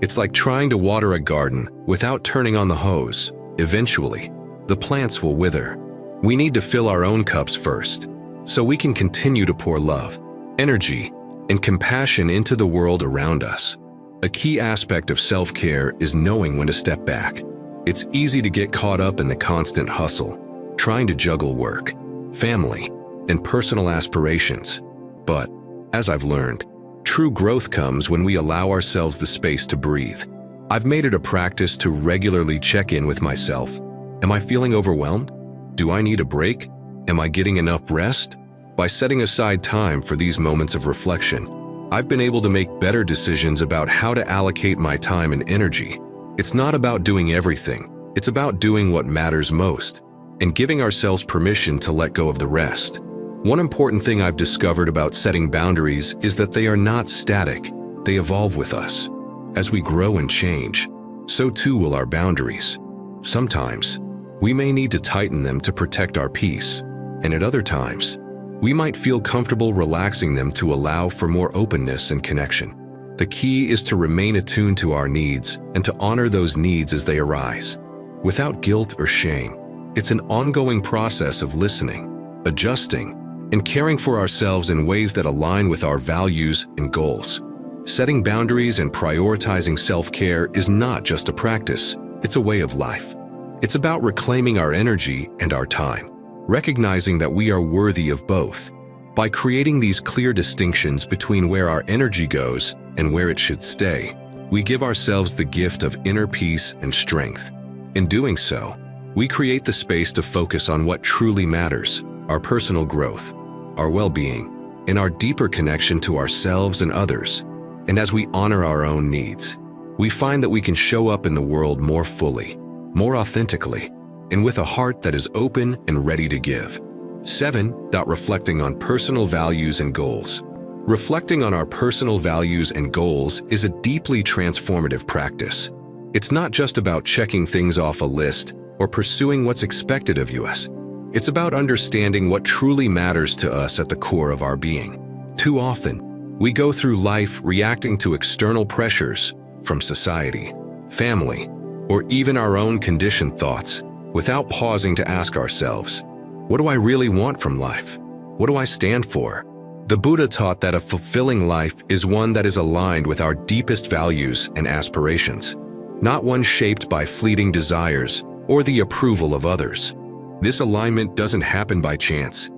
It's like trying to water a garden without turning on the hose. Eventually, the plants will wither. We need to fill our own cups first, so we can continue to pour love, energy, and compassion into the world around us. A key aspect of self-care is knowing when to step back. It's easy to get caught up in the constant hustle, trying to juggle work, family, and personal aspirations. But, as I've learned, true growth comes when we allow ourselves the space to breathe. I've made it a practice to regularly check in with myself. Am I feeling overwhelmed? Do I need a break? Am I getting enough rest? By setting aside time for these moments of reflection, I've been able to make better decisions about how to allocate my time and energy. It's not about doing everything, it's about doing what matters most, and giving ourselves permission to let go of the rest. One important thing I've discovered about setting boundaries is that they are not static, they evolve with us. As we grow and change, so too will our boundaries. Sometimes, we may need to tighten them to protect our peace, and at other times, we might feel comfortable relaxing them to allow for more openness and connection. The key is to remain attuned to our needs and to honor those needs as they arise, without guilt or shame. It's an ongoing process of listening, adjusting, and caring for ourselves in ways that align with our values and goals. Setting boundaries and prioritizing self-care is not just a practice, it's a way of life. It's about reclaiming our energy and our time, recognizing that we are worthy of both. By creating these clear distinctions between where our energy goes and where it should stay, we give ourselves the gift of inner peace and strength. In doing so, we create the space to focus on what truly matters: our personal growth, our well-being, and our deeper connection to ourselves and others. And as we honor our own needs, we find that we can show up in the world more fully, more authentically, and with a heart that is open and ready to give. 7. Reflecting on personal values and goals. Reflecting on our personal values and goals is a deeply transformative practice. It's not just about checking things off a list or pursuing what's expected of us. It's about understanding what truly matters to us at the core of our being. Too often, we go through life reacting to external pressures from society, family, or even our own conditioned thoughts, without pausing to ask ourselves, what do I really want from life? What do I stand for? The Buddha taught that a fulfilling life is one that is aligned with our deepest values and aspirations, not one shaped by fleeting desires or the approval of others. This alignment doesn't happen by chance.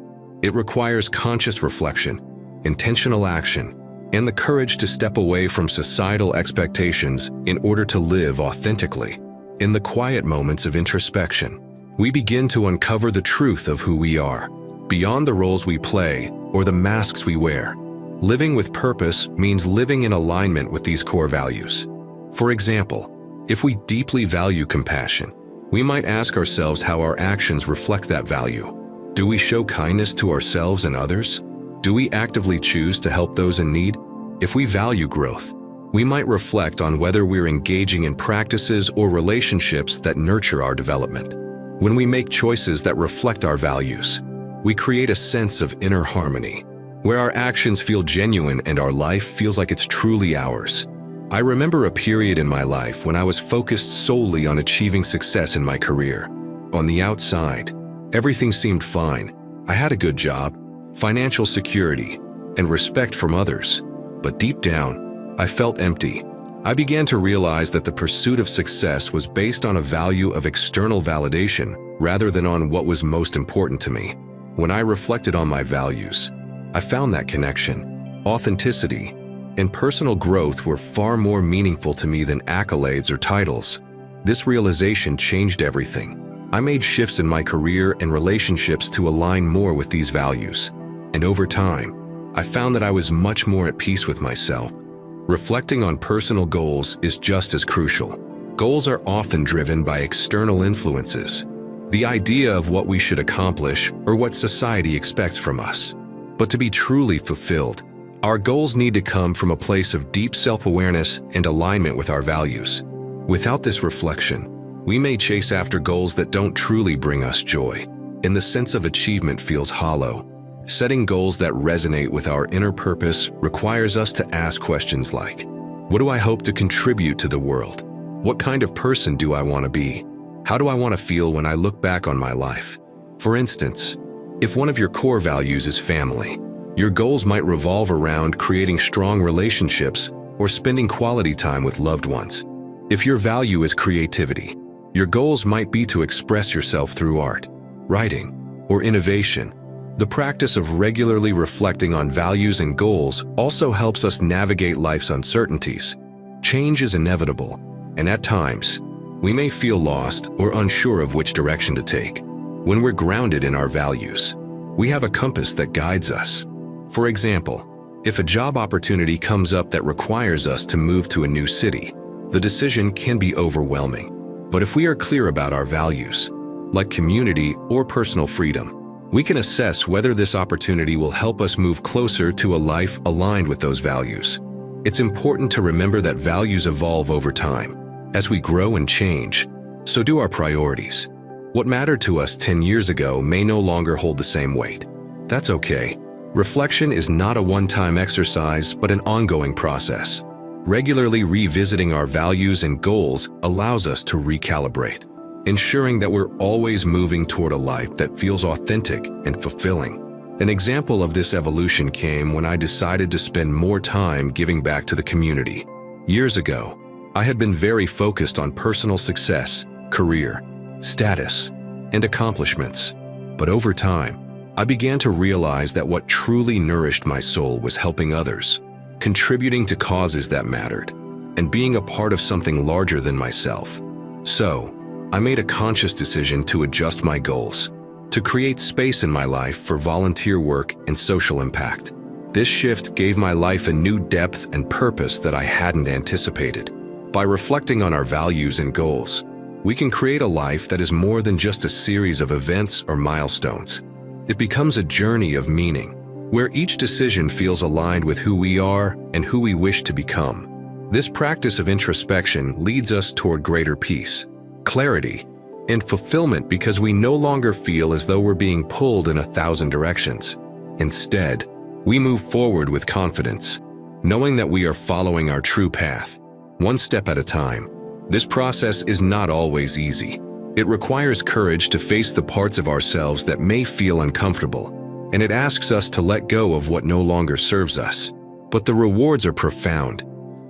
It requires conscious reflection, intentional action, and the courage to step away from societal expectations in order to live authentically. In the quiet moments of introspection, we begin to uncover the truth of who we are, beyond the roles we play or the masks we wear. Living with purpose means living in alignment with these core values. For example, if we deeply value compassion, we might ask ourselves how our actions reflect that value. Do we show kindness to ourselves and others? Do we actively choose to help those in need? If we value growth, we might reflect on whether we're engaging in practices or relationships that nurture our development. When we make choices that reflect our values, we create a sense of inner harmony, where our actions feel genuine and our life feels like it's truly ours. I remember a period in my life when I was focused solely on achieving success in my career. On the outside, everything seemed fine. I had a good job, financial security, and respect from others. But deep down, I felt empty. I began to realize that the pursuit of success was based on a value of external validation rather than on what was most important to me. When I reflected on my values, I found that connection, authenticity, and personal growth were far more meaningful to me than accolades or titles. This realization changed everything. I made shifts in my career and relationships to align more with these values. And over time, I found that I was much more at peace with myself. Reflecting on personal goals is just as crucial. Goals are often driven by external influences, the idea of what we should accomplish or what society expects from us. But to be truly fulfilled, our goals need to come from a place of deep self-awareness and alignment with our values. Without this reflection, we may chase after goals that don't truly bring us joy, and the sense of achievement feels hollow. Setting goals that resonate with our inner purpose requires us to ask questions like, what do I hope to contribute to the world? What kind of person do I want to be? How do I want to feel when I look back on my life? For instance, if one of your core values is family, your goals might revolve around creating strong relationships or spending quality time with loved ones. If your value is creativity, your goals might be to express yourself through art, writing, or innovation. The practice of regularly reflecting on values and goals also helps us navigate life's uncertainties. Change is inevitable, and at times, we may feel lost or unsure of which direction to take. When we're grounded in our values, we have a compass that guides us. For example, if a job opportunity comes up that requires us to move to a new city, the decision can be overwhelming. But if we are clear about our values, like community or personal freedom, we can assess whether this opportunity will help us move closer to a life aligned with those values. It's important to remember that values evolve over time. As we grow and change, so do our priorities. What mattered to us 10 years ago may no longer hold the same weight. That's okay. Reflection is not a one-time exercise, but an ongoing process. Regularly revisiting our values and goals allows us to recalibrate, ensuring that we're always moving toward a life that feels authentic and fulfilling. An example of this evolution came when I decided to spend more time giving back to the community. Years ago, I had been very focused on personal success, career, status, and accomplishments. But over time, I began to realize that what truly nourished my soul was helping others, contributing to causes that mattered, and being a part of something larger than myself. So, I made a conscious decision to adjust my goals, to create space in my life for volunteer work and social impact. This shift gave my life a new depth and purpose that I hadn't anticipated. By reflecting on our values and goals, we can create a life that is more than just a series of events or milestones. It becomes a journey of meaning, where each decision feels aligned with who we are and who we wish to become. This practice of introspection leads us toward greater peace, clarity, and fulfillment because we no longer feel as though we're being pulled in 1,000 directions. Instead, we move forward with confidence, knowing that we are following our true path, one step at a time. This process is not always easy. It requires courage to face the parts of ourselves that may feel uncomfortable, and it asks us to let go of what no longer serves us. But the rewards are profound.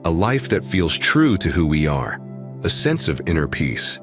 A life that feels true to who we are, a sense of inner peace,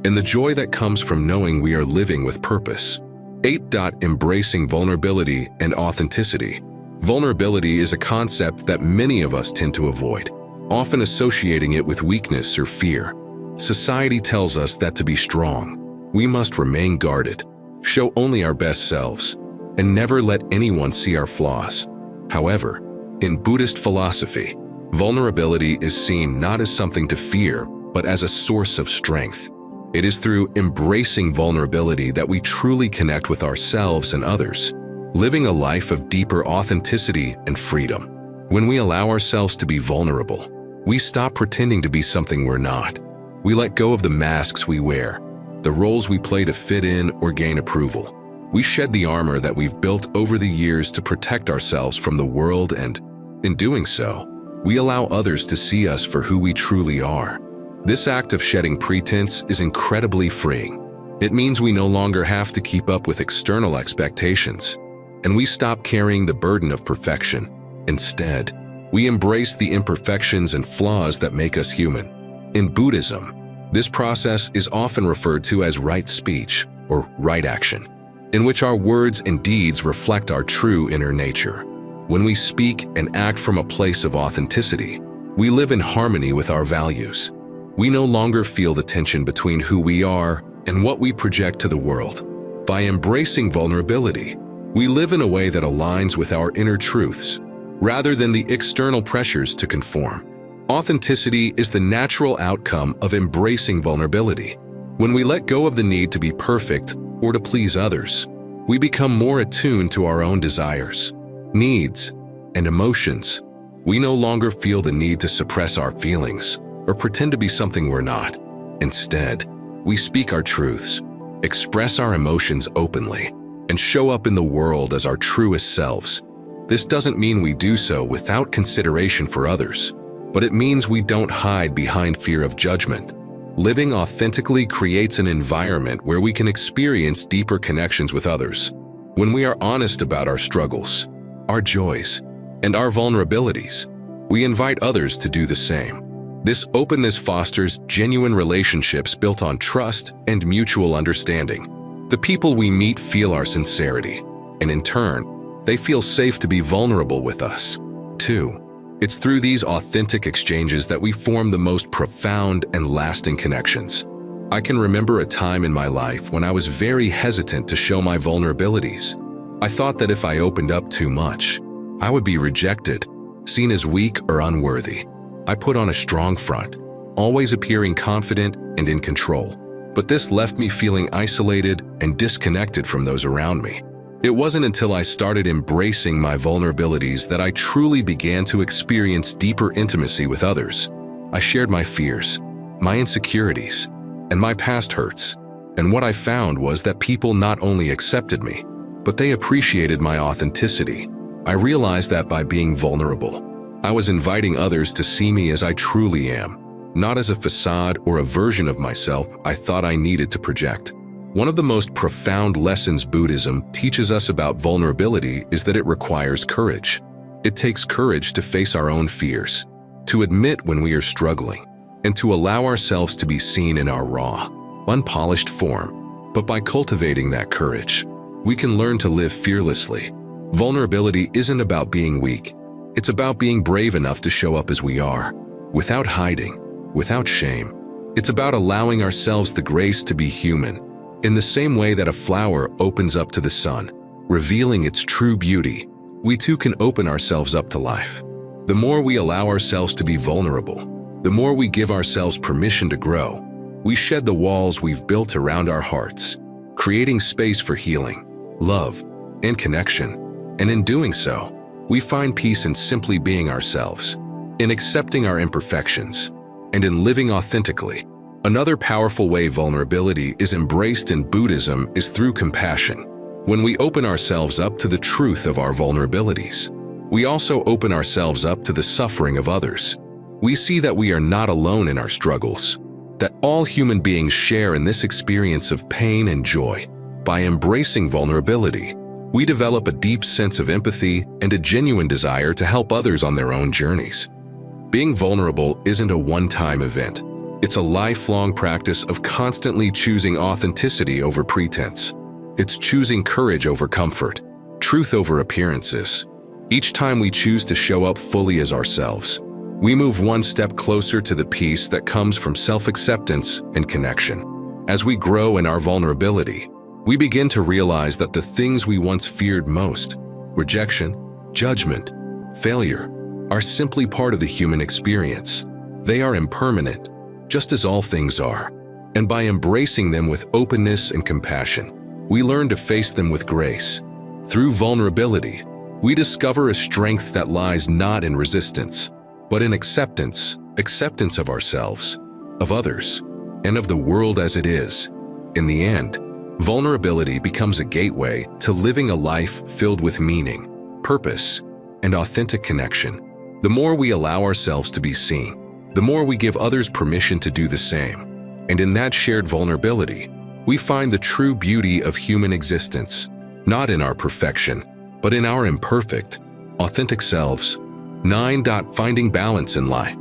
and the joy that comes from knowing we are living with purpose. 8. Embracing vulnerability and authenticity. Vulnerability is a concept that many of us tend to avoid, often associating it with weakness or fear. Society tells us that to be strong, we must remain guarded, show only our best selves, and never let anyone see our flaws. However, In Buddhist philosophy, vulnerability is seen not as something to fear, but as a source of strength. It is through embracing vulnerability that we truly connect with ourselves and others, living a life of deeper authenticity and freedom. When we allow ourselves to be vulnerable, we stop pretending to be something we're not. We let go of the masks we wear, the roles we play to fit in or gain approval. We shed the armor that we've built over the years to protect ourselves from the world, and in doing so, we allow others to see us for who we truly are. This act of shedding pretense is incredibly freeing. It means we no longer have to keep up with external expectations, and we stop carrying the burden of perfection. Instead, we embrace the imperfections and flaws that make us human. In Buddhism, this process is often referred to as right speech or right action, in which our words and deeds reflect our true inner nature. When we speak and act from a place of authenticity, we live in harmony with our values. We no longer feel the tension between who we are and what we project to the world. By embracing vulnerability, we live in a way that aligns with our inner truths, rather than the external pressures to conform. Authenticity is the natural outcome of embracing vulnerability. When we let go of the need to be perfect or to please others, we become more attuned to our own desires, needs, and emotions. We no longer feel the need to suppress our feelings or pretend to be something we're not. Instead, we speak our truths, express our emotions openly, and show up in the world as our truest selves. This doesn't mean we do so without consideration for others, but it means we don't hide behind fear of judgment. Living authentically creates an environment where we can experience deeper connections with others. When we are honest about our struggles, our joys, and our vulnerabilities, we invite others to do the same. This openness fosters genuine relationships built on trust and mutual understanding. The people we meet feel our sincerity, and in turn, they feel safe to be vulnerable with us. 2. It's through these authentic exchanges that we form the most profound and lasting connections. I can remember a time in my life when I was very hesitant to show my vulnerabilities. I thought that if I opened up too much, I would be rejected, seen as weak or unworthy. I put on a strong front, always appearing confident and in control. But this left me feeling isolated and disconnected from those around me. It wasn't until I started embracing my vulnerabilities that I truly began to experience deeper intimacy with others. I shared my fears, my insecurities, and my past hurts. And what I found was that people not only accepted me, but they appreciated my authenticity. I realized that by being vulnerable, I was inviting others to see me as I truly am, not as a facade or a version of myself I thought I needed to project. One of the most profound lessons Buddhism teaches us about vulnerability is that it requires courage. It takes courage to face our own fears, to admit when we are struggling, and to allow ourselves to be seen in our raw, unpolished form. But by cultivating that courage, we can learn to live fearlessly. Vulnerability isn't about being weak. It's about being brave enough to show up as we are, without hiding, without shame. It's about allowing ourselves the grace to be human, in the same way that a flower opens up to the sun, revealing its true beauty. We too can open ourselves up to life. The more we allow ourselves to be vulnerable, the more we give ourselves permission to grow. We shed the walls we've built around our hearts, creating space for healing, love, and connection. And in doing so, we find peace in simply being ourselves, in accepting our imperfections, and in living authentically. Another powerful way vulnerability is embraced in Buddhism is through compassion. When we open ourselves up to the truth of our vulnerabilities, we also open ourselves up to the suffering of others. We see that we are not alone in our struggles, that all human beings share in this experience of pain and joy. By embracing vulnerability, we develop a deep sense of empathy and a genuine desire to help others on their own journeys. Being vulnerable isn't a one-time event. It's a lifelong practice of constantly choosing authenticity over pretense. It's choosing courage over comfort, truth over appearances. Each time we choose to show up fully as ourselves, we move one step closer to the peace that comes from self-acceptance and connection. As we grow in our vulnerability, we begin to realize that the things we once feared most, rejection, judgment, failure, are simply part of the human experience. They are impermanent, just as all things are. And by embracing them with openness and compassion, we learn to face them with grace. Through vulnerability, we discover a strength that lies not in resistance, but in acceptance of ourselves, of others, and of the world as it is. In the end, vulnerability becomes a gateway to living a life filled with meaning, purpose, and authentic connection. The more we allow ourselves to be seen, the more we give others permission to do the same. And in that shared vulnerability, we find the true beauty of human existence, not in our perfection, but in our imperfect, authentic selves. 9. Finding balance in life.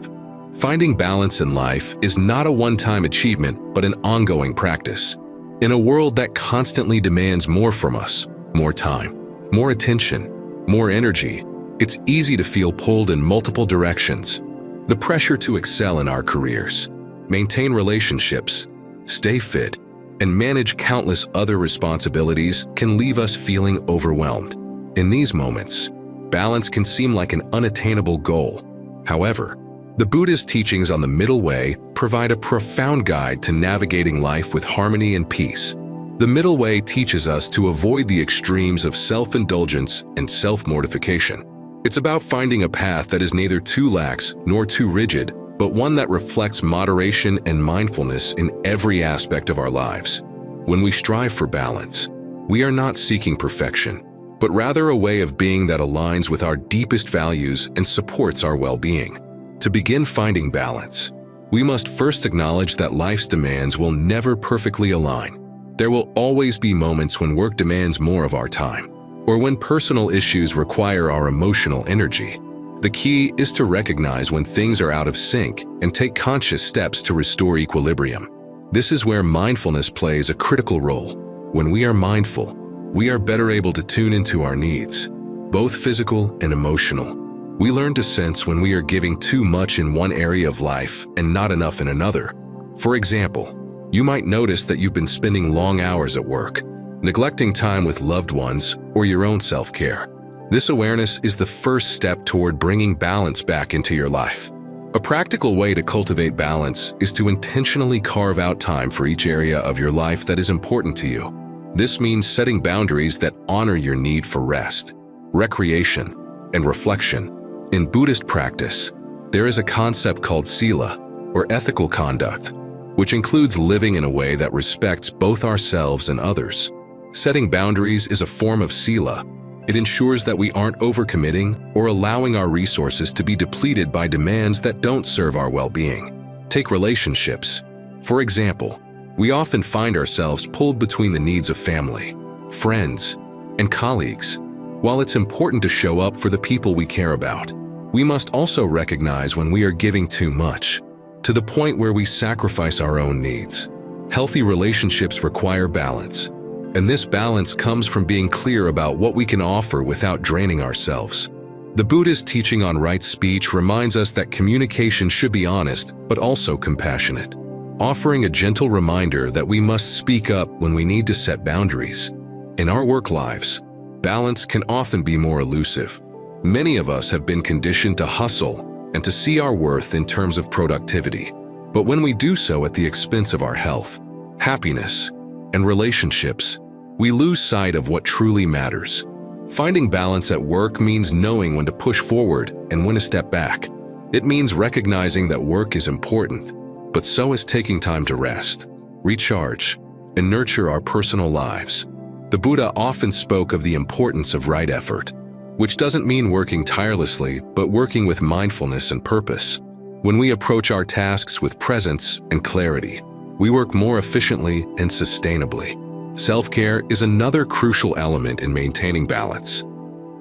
Finding balance in life is not a one-time achievement, but an ongoing practice. In a world that constantly demands more from us, more time, more attention, more energy, it's easy to feel pulled in multiple directions. The pressure to excel in our careers, maintain relationships, stay fit, and manage countless other responsibilities can leave us feeling overwhelmed. In these moments, balance can seem like an unattainable goal. However, the Buddhist teachings on the middle way provide a profound guide to navigating life with harmony and peace. The middle way teaches us to avoid the extremes of self-indulgence and self-mortification. It's about finding a path that is neither too lax nor too rigid, but one that reflects moderation and mindfulness in every aspect of our lives. When we strive for balance, we are not seeking perfection, but rather a way of being that aligns with our deepest values and supports our well-being. To begin finding balance, we must first acknowledge that life's demands will never perfectly align. There will always be moments when work demands more of our time, or when personal issues require our emotional energy. The key is to recognize when things are out of sync and take conscious steps to restore equilibrium. This is where mindfulness plays a critical role. When we are mindful, we are better able to tune into our needs, both physical and emotional. We learn to sense when we are giving too much in one area of life and not enough in another. For example, you might notice that you've been spending long hours at work, neglecting time with loved ones or your own self-care. This awareness is the first step toward bringing balance back into your life. A practical way to cultivate balance is to intentionally carve out time for each area of your life that is important to you. This means setting boundaries that honor your need for rest, recreation, and reflection. In Buddhist practice, there is a concept called sila, or ethical conduct, which includes living in a way that respects both ourselves and others. Setting boundaries is a form of sila. It ensures that we aren't overcommitting or allowing our resources to be depleted by demands that don't serve our well-being. Take relationships. For example, we often find ourselves pulled between the needs of family, friends, and colleagues. While it's important to show up for the people we care about, we must also recognize when we are giving too much, to the point where we sacrifice our own needs. Healthy relationships require balance, and this balance comes from being clear about what we can offer without draining ourselves. The Buddhist teaching on right speech reminds us that communication should be honest, but also compassionate, offering a gentle reminder that we must speak up when we need to set boundaries. In our work lives, balance can often be more elusive. Many of us have been conditioned to hustle and to see our worth in terms of productivity. But when we do so at the expense of our health, happiness, and relationships, we lose sight of what truly matters. Finding balance at work means knowing when to push forward and when to step back. It means recognizing that work is important, but so is taking time to rest, recharge, and nurture our personal lives. The Buddha often spoke of the importance of right effort, which doesn't mean working tirelessly, but working with mindfulness and purpose. When we approach our tasks with presence and clarity, we work more efficiently and sustainably. Self-care is another crucial element in maintaining balance.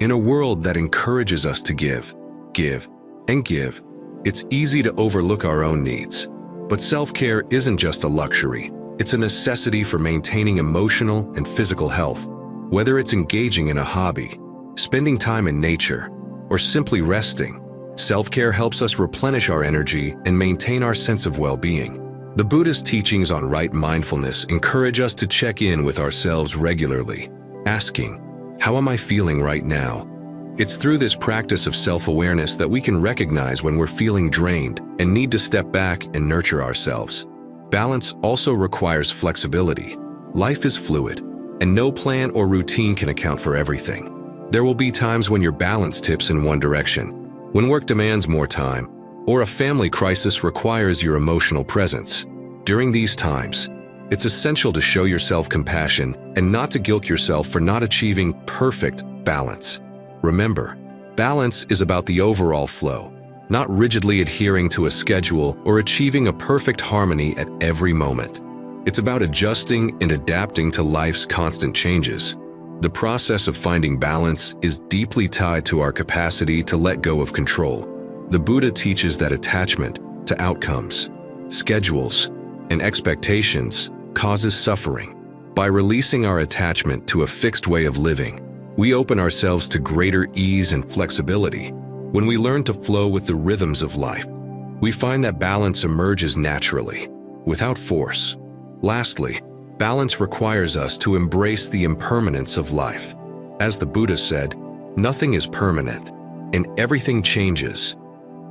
In a world that encourages us to give, and give, it's easy to overlook our own needs. But self-care isn't just a luxury. It's a necessity for maintaining emotional and physical health. Whether it's engaging in a hobby, spending time in nature, or simply resting, self-care helps us replenish our energy and maintain our sense of well-being. The Buddhist teachings on right mindfulness encourage us to check in with ourselves regularly, asking, "How am I feeling right now?" It's through this practice of self-awareness that we can recognize when we're feeling drained and need to step back and nurture ourselves. Balance also requires flexibility. Life is fluid, and no plan or routine can account for everything. There will be times when your balance tips in one direction, when work demands more time, or a family crisis requires your emotional presence. During these times, it's essential to show yourself compassion and not to guilt yourself for not achieving perfect balance. Remember, balance is about the overall flow, not rigidly adhering to a schedule or achieving a perfect harmony at every moment. It's about adjusting and adapting to life's constant changes. The process of finding balance is deeply tied to our capacity to let go of control. The Buddha teaches that attachment to outcomes, schedules, and expectations causes suffering. By releasing our attachment to a fixed way of living, we open ourselves to greater ease and flexibility. When we learn to flow with the rhythms of life, we find that balance emerges naturally, without force. Lastly, balance requires us to embrace the impermanence of life. As the Buddha said, nothing is permanent, and everything changes.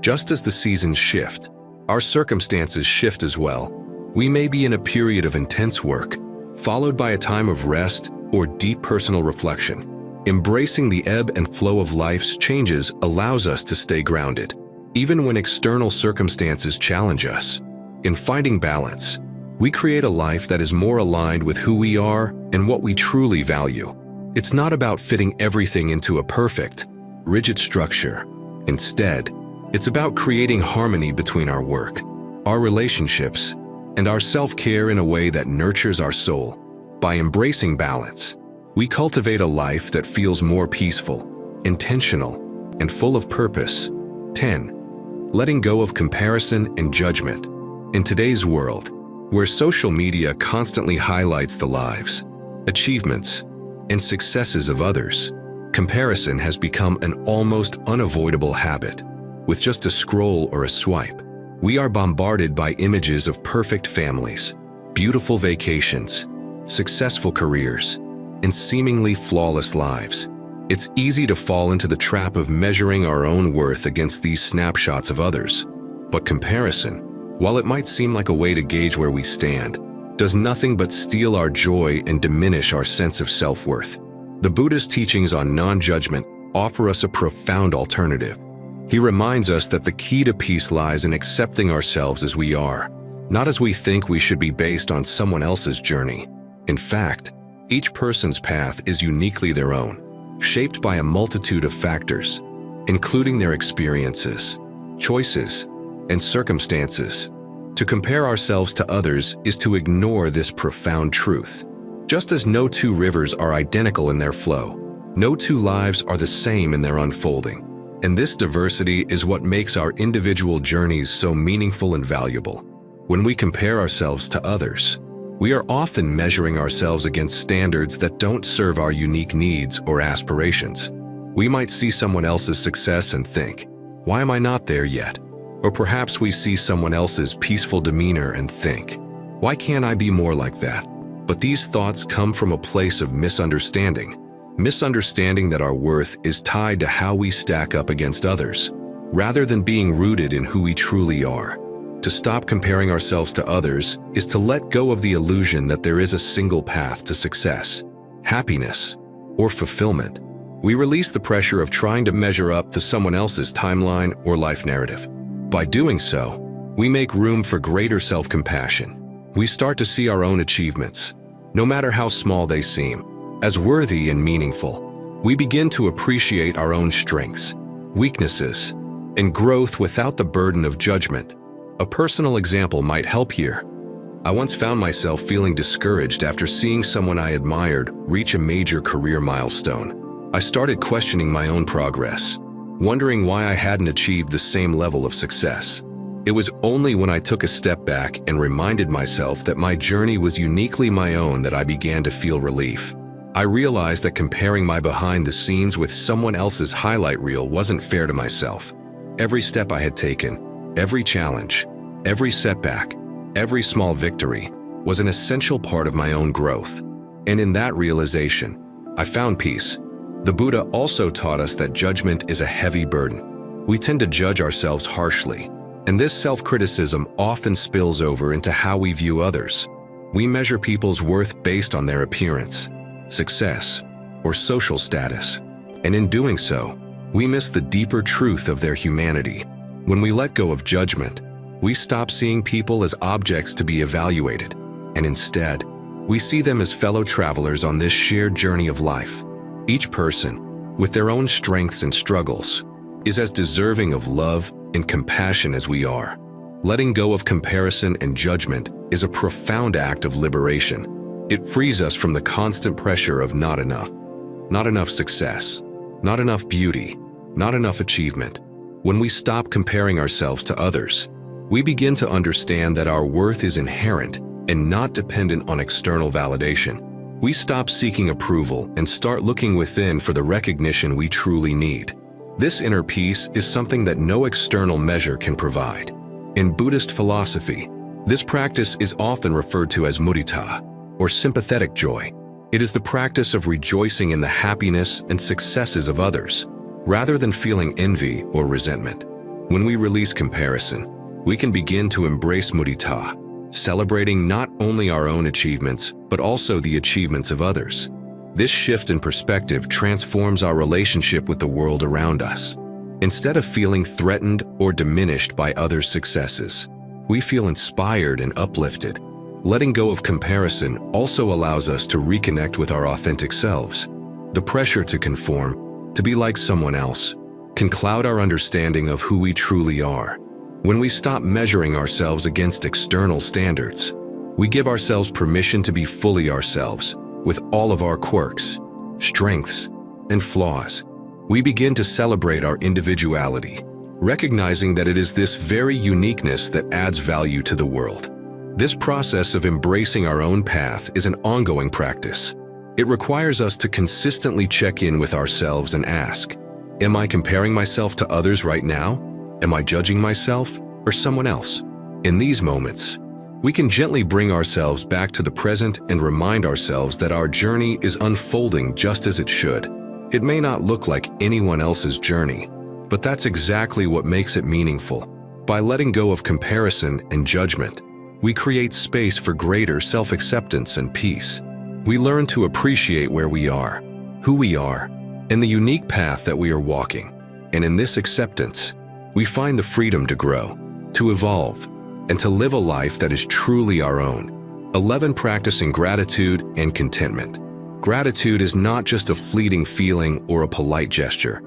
Just as the seasons shift, our circumstances shift as well. We may be in a period of intense work, followed by a time of rest or deep personal reflection. Embracing the ebb and flow of life's changes allows us to stay grounded, even when external circumstances challenge us. In finding balance, we create a life that is more aligned with who we are and what we truly value. It's not about fitting everything into a perfect, rigid structure. Instead, it's about creating harmony between our work, our relationships, and our self-care in a way that nurtures our soul. By embracing balance, we cultivate a life that feels more peaceful, intentional, and full of purpose. 10. Letting go of comparison and judgment. In today's world, where social media constantly highlights the lives, achievements, and successes of others, comparison has become an almost unavoidable habit. With just a scroll or a swipe, we are bombarded by images of perfect families, beautiful vacations, successful careers, and seemingly flawless lives. It's easy to fall into the trap of measuring our own worth against these snapshots of others. But comparison, while it might seem like a way to gauge where we stand, does nothing but steal our joy and diminish our sense of self-worth. The Buddhist teachings on non-judgment offer us a profound alternative. He reminds us that the key to peace lies in accepting ourselves as we are, not as we think we should be based on someone else's journey. In fact, each person's path is uniquely their own, shaped by a multitude of factors, including their experiences, choices, and circumstances. To compare ourselves to others is to ignore this profound truth. Just as no two rivers are identical in their flow, no two lives are the same in their unfolding. And this diversity is what makes our individual journeys so meaningful and valuable. When we compare ourselves to others, we are often measuring ourselves against standards that don't serve our unique needs or aspirations. We might see someone else's success and think, "Why am I not there yet?" Or perhaps we see someone else's peaceful demeanor and think, "Why can't I be more like that?" But these thoughts come from a place of misunderstanding that our worth is tied to how we stack up against others, rather than being rooted in who we truly are. To stop comparing ourselves to others is to let go of the illusion that there is a single path to success, happiness, or fulfillment. We release the pressure of trying to measure up to someone else's timeline or life narrative. By doing so, we make room for greater self-compassion. We start to see our own achievements, no matter how small they seem, as worthy and meaningful. We begin to appreciate our own strengths, weaknesses, and growth without the burden of judgment. A personal example might help here. I once found myself feeling discouraged after seeing someone I admired reach a major career milestone. I started questioning my own progress, wondering why I hadn't achieved the same level of success. It was only when I took a step back and reminded myself that my journey was uniquely my own that I began to feel relief. I realized that comparing my behind the scenes with someone else's highlight reel wasn't fair to myself. Every step I had taken, every challenge, every setback, every small victory was an essential part of my own growth. And in that realization, I found peace. The Buddha also taught us that judgment is a heavy burden. We tend to judge ourselves harshly, and this self-criticism often spills over into how we view others. We measure people's worth based on their appearance, success, or social status, and in doing so, we miss the deeper truth of their humanity. When we let go of judgment, we stop seeing people as objects to be evaluated, and instead, we see them as fellow travelers on this shared journey of life. Each person, with their own strengths and struggles, is as deserving of love and compassion as we are. Letting go of comparison and judgment is a profound act of liberation. It frees us from the constant pressure of not enough success, not enough beauty, not enough achievement. When we stop comparing ourselves to others, we begin to understand that our worth is inherent and not dependent on external validation. We stop seeking approval and start looking within for the recognition we truly need. This inner peace is something that no external measure can provide. In Buddhist philosophy, this practice is often referred to as mudita, or sympathetic joy. It is the practice of rejoicing in the happiness and successes of others, rather than feeling envy or resentment. When we release comparison, we can begin to embrace mudita, celebrating not only our own achievements, but also the achievements of others. This shift in perspective transforms our relationship with the world around us. Instead of feeling threatened or diminished by others' successes, we feel inspired and uplifted. Letting go of comparison also allows us to reconnect with our authentic selves. The pressure to conform, to be like someone else, can cloud our understanding of who we truly are. When we stop measuring ourselves against external standards, we give ourselves permission to be fully ourselves, with all of our quirks, strengths, and flaws. We begin to celebrate our individuality, recognizing that it is this very uniqueness that adds value to the world. This process of embracing our own path is an ongoing practice. It requires us to consistently check in with ourselves and ask, am I comparing myself to others right now? Am I judging myself or someone else? In these moments, we can gently bring ourselves back to the present and remind ourselves that our journey is unfolding just as it should. It may not look like anyone else's journey, but that's exactly what makes it meaningful. By letting go of comparison and judgment, we create space for greater self-acceptance and peace. We learn to appreciate where we are, who we are, and the unique path that we are walking. And in this acceptance, we find the freedom to grow, to evolve, and to live a life that is truly our own. 11. Practicing gratitude and contentment. Gratitude is not just a fleeting feeling or a polite gesture.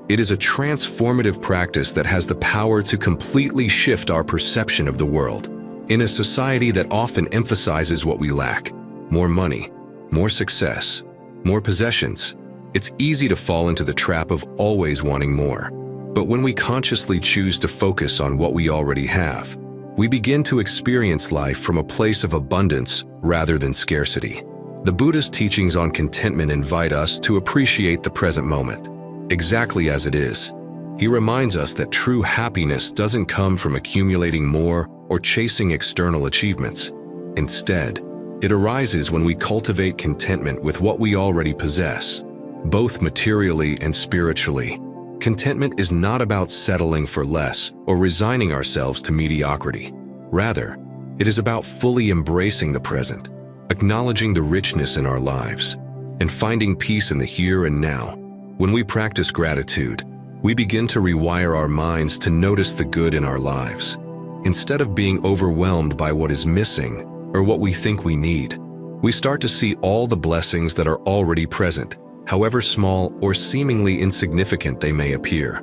It is a transformative practice that has the power to completely shift our perception of the world. In a society that often emphasizes what we lack, more money, more success, more possessions, it's easy to fall into the trap of always wanting more. But when we consciously choose to focus on what we already have, we begin to experience life from a place of abundance rather than scarcity. The Buddhist teachings on contentment invite us to appreciate the present moment, exactly as it is. He reminds us that true happiness doesn't come from accumulating more or chasing external achievements. Instead, it arises when we cultivate contentment with what we already possess, both materially and spiritually. Contentment is not about settling for less or resigning ourselves to mediocrity. Rather, it is about fully embracing the present, acknowledging the richness in our lives, and finding peace in the here and now. When we practice gratitude, we begin to rewire our minds to notice the good in our lives. Instead of being overwhelmed by what is missing or what we think we need, we start to see all the blessings that are already present, however small or seemingly insignificant they may appear.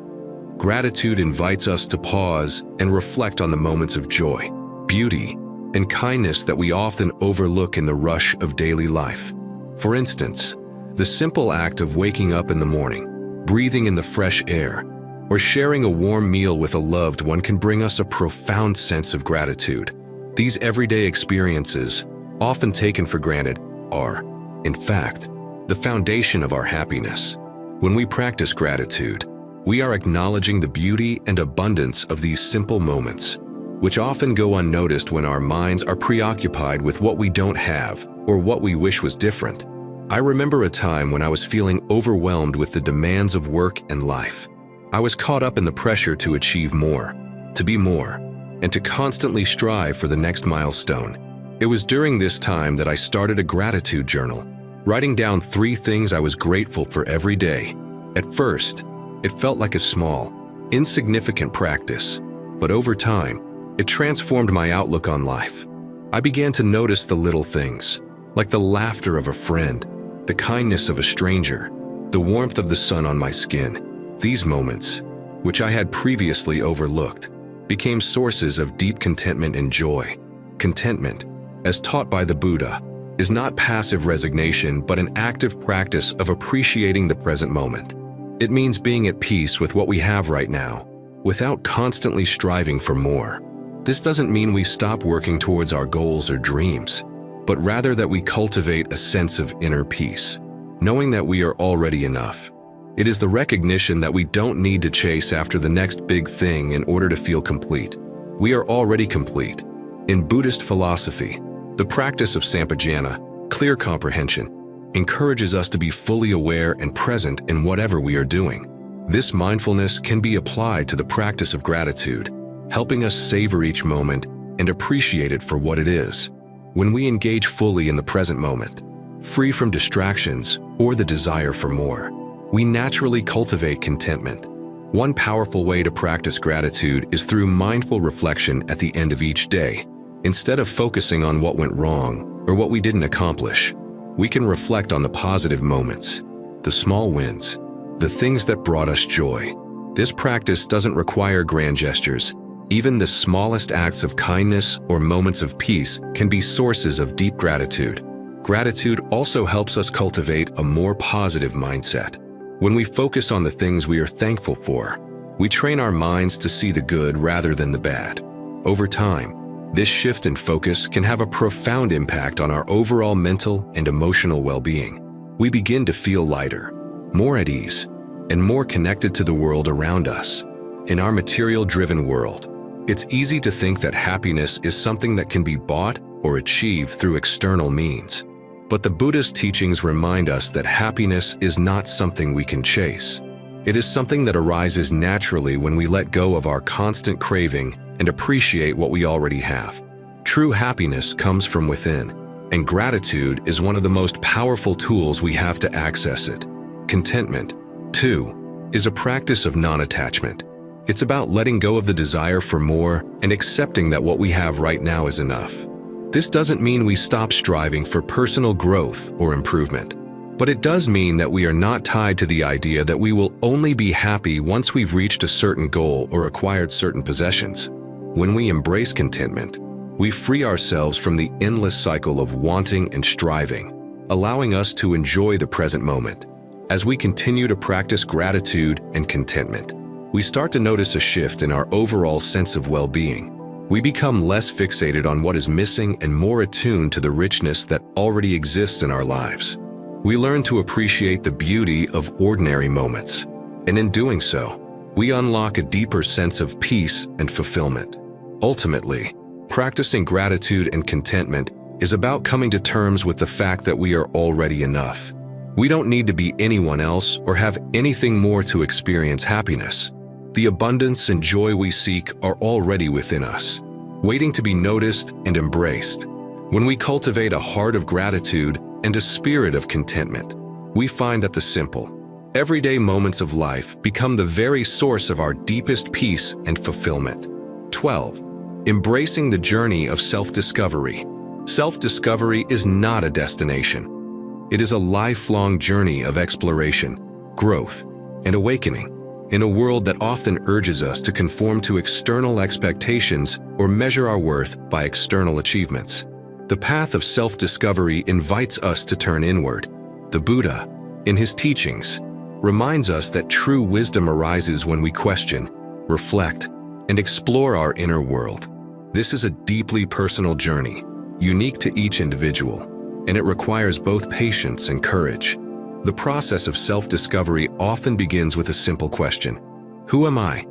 Gratitude invites us to pause and reflect on the moments of joy, beauty, and kindness that we often overlook in the rush of daily life. For instance, the simple act of waking up in the morning, breathing in the fresh air, or sharing a warm meal with a loved one can bring us a profound sense of gratitude. These everyday experiences, often taken for granted, are, in fact, the foundation of our happiness. When we practice gratitude, we are acknowledging the beauty and abundance of these simple moments, which often go unnoticed when our minds are preoccupied with what we don't have or what we wish was different. I remember a time when I was feeling overwhelmed with the demands of work and life. I was caught up in the pressure to achieve more, to be more, and to constantly strive for the next milestone. It was during this time that I started a gratitude journal, writing down 3 things I was grateful for every day. At first, it felt like a small, insignificant practice, but over time, it transformed my outlook on life. I began to notice the little things, like the laughter of a friend, the kindness of a stranger, the warmth of the sun on my skin. These moments, which I had previously overlooked, became sources of deep contentment and joy. Contentment, as taught by the Buddha, is not passive resignation but an active practice of appreciating the present moment. It means being at peace with what we have right now, without constantly striving for more. This doesn't mean we stop working towards our goals or dreams, but rather that we cultivate a sense of inner peace, knowing that we are already enough. It is the recognition that we don't need to chase after the next big thing in order to feel complete. We are already complete. In Buddhist philosophy, the practice of sampajana, clear comprehension, encourages us to be fully aware and present in whatever we are doing. This mindfulness can be applied to the practice of gratitude, helping us savor each moment and appreciate it for what it is. When we engage fully in the present moment, free from distractions or the desire for more, we naturally cultivate contentment. One powerful way to practice gratitude is through mindful reflection at the end of each day. Instead of focusing on what went wrong or what we didn't accomplish, we can reflect on the positive moments, the small wins, the things that brought us joy. This practice doesn't require grand gestures. Even the smallest acts of kindness or moments of peace can be sources of deep gratitude. Gratitude also helps us cultivate a more positive mindset. When we focus on the things we are thankful for, we train our minds to see the good rather than the bad. Over time, this shift in focus can have a profound impact on our overall mental and emotional well-being. We begin to feel lighter, more at ease, and more connected to the world around us. In our material-driven world, it's easy to think that happiness is something that can be bought or achieved through external means. But the Buddhist teachings remind us that happiness is not something we can chase. It is something that arises naturally when we let go of our constant craving and appreciate what we already have. True happiness comes from within, and gratitude is one of the most powerful tools we have to access it. Contentment, too, is a practice of non-attachment. It's about letting go of the desire for more and accepting that what we have right now is enough. This doesn't mean we stop striving for personal growth or improvement, but it does mean that we are not tied to the idea that we will only be happy once we've reached a certain goal or acquired certain possessions. When we embrace contentment, we free ourselves from the endless cycle of wanting and striving, allowing us to enjoy the present moment. As we continue to practice gratitude and contentment, we start to notice a shift in our overall sense of well-being. We become less fixated on what is missing and more attuned to the richness that already exists in our lives. We learn to appreciate the beauty of ordinary moments, and in doing so, we unlock a deeper sense of peace and fulfillment. Ultimately, practicing gratitude and contentment is about coming to terms with the fact that we are already enough. We don't need to be anyone else or have anything more to experience happiness. The abundance and joy we seek are already within us, waiting to be noticed and embraced. When we cultivate a heart of gratitude and a spirit of contentment, we find that the simple, everyday moments of life become the very source of our deepest peace and fulfillment. 12. Embracing the journey of self-discovery. Self-discovery is not a destination. It is a lifelong journey of exploration, growth, and awakening. In a world that often urges us to conform to external expectations or measure our worth by external achievements, the path of self-discovery invites us to turn inward. The Buddha, in his teachings, reminds us that true wisdom arises when we question, reflect, and explore our inner world. This is a deeply personal journey, unique to each individual, and it requires both patience and courage. The process of self-discovery often begins with a simple question: who am I?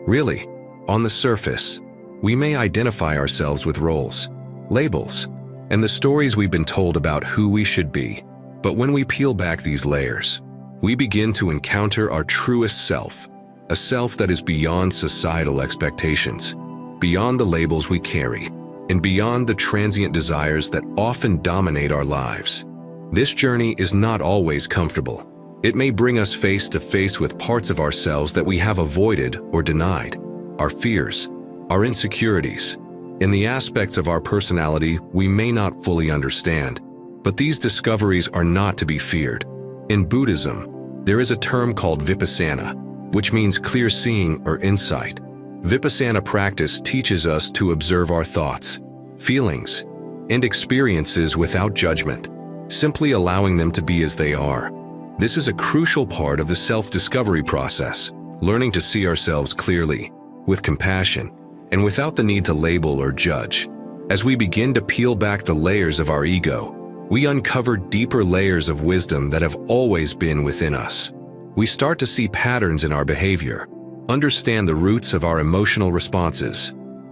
Really, on the surface, we may identify ourselves with roles, labels, and the stories we've been told about who we should be. But when we peel back these layers, we begin to encounter our truest self, a self that is beyond societal expectations, beyond the labels we carry, and beyond the transient desires that often dominate our lives. This journey is not always comfortable. It may bring us face to face with parts of ourselves that we have avoided or denied, our fears, our insecurities, and the aspects of our personality we may not fully understand. But these discoveries are not to be feared. In Buddhism, there is a term called vipassana, which means clear seeing or insight. Vipassana practice teaches us to observe our thoughts, feelings, and experiences without judgment, simply allowing them to be as they are. This is a crucial part of the self-discovery process, learning to see ourselves clearly, with compassion, and without the need to label or judge. As we begin to peel back the layers of our ego, we uncover deeper layers of wisdom that have always been within us. We start to see patterns in our behavior, understand the roots of our emotional responses,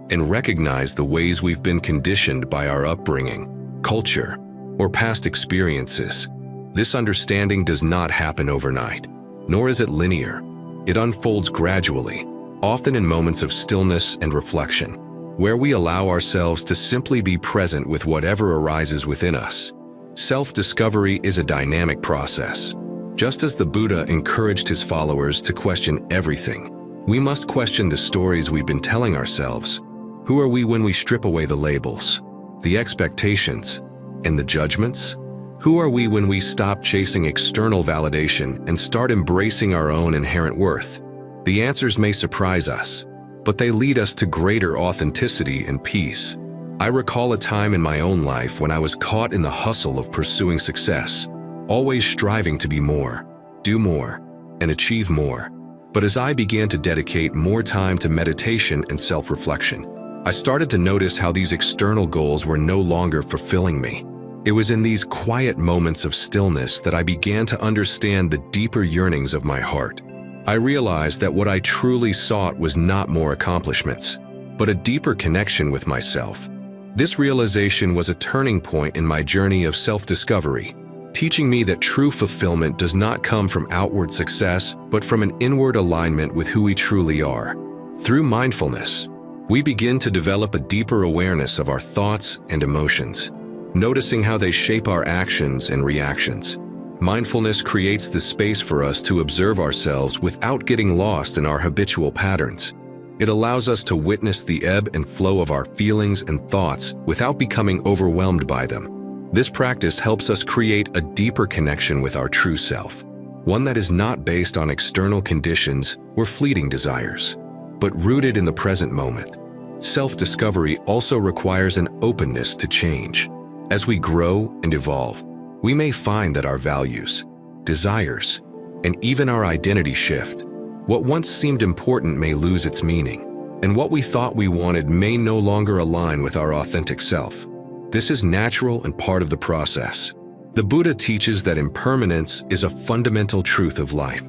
and recognize the ways we've been conditioned by our upbringing, culture, or past experiences. This understanding does not happen overnight, nor is it linear. It unfolds gradually, often in moments of stillness and reflection, where we allow ourselves to simply be present with whatever arises within us. Self-discovery is a dynamic process. Just as the Buddha encouraged his followers to question everything, we must question the stories we've been telling ourselves. Who are we when we strip away the labels, the expectations, and the judgments? Who are we when we stop chasing external validation and start embracing our own inherent worth? The answers may surprise us, but they lead us to greater authenticity and peace. I recall a time in my own life when I was caught in the hustle of pursuing success, always striving to be more, do more, and achieve more. But as I began to dedicate more time to meditation and self-reflection, I started to notice how these external goals were no longer fulfilling me. It was in these quiet moments of stillness that I began to understand the deeper yearnings of my heart. I realized that what I truly sought was not more accomplishments, but a deeper connection with myself. This realization was a turning point in my journey of self-discovery, teaching me that true fulfillment does not come from outward success, but from an inward alignment with who we truly are. Through mindfulness, we begin to develop a deeper awareness of our thoughts and emotions, noticing how they shape our actions and reactions. Mindfulness creates the space for us to observe ourselves without getting lost in our habitual patterns. It allows us to witness the ebb and flow of our feelings and thoughts without becoming overwhelmed by them. This practice helps us create a deeper connection with our true self, one that is not based on external conditions or fleeting desires, but rooted in the present moment. Self-discovery also requires an openness to change. As we grow and evolve, we may find that our values, desires, and even our identity shift. What once seemed important may lose its meaning, and what we thought we wanted may no longer align with our authentic self. This is natural and part of the process. The Buddha teaches that impermanence is a fundamental truth of life.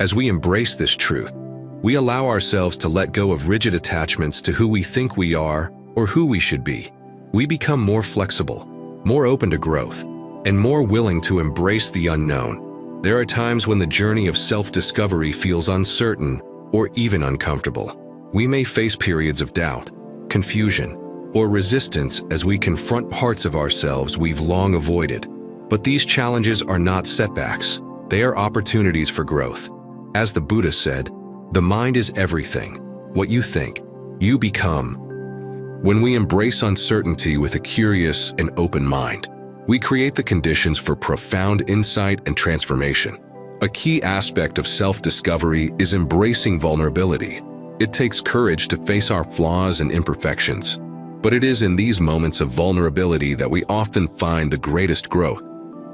As we embrace this truth, we allow ourselves to let go of rigid attachments to who we think we are or who we should be. We become more flexible, more open to growth, and more willing to embrace the unknown. There are times when the journey of self-discovery feels uncertain or even uncomfortable. We may face periods of doubt, confusion, or resistance as we confront parts of ourselves we've long avoided. But these challenges are not setbacks. They are opportunities for growth. As the Buddha said, the mind is everything. What you think, you become. When we embrace uncertainty with a curious and open mind, we create the conditions for profound insight and transformation. A key aspect of self-discovery is embracing vulnerability. It takes courage to face our flaws and imperfections, but it is in these moments of vulnerability that we often find the greatest growth.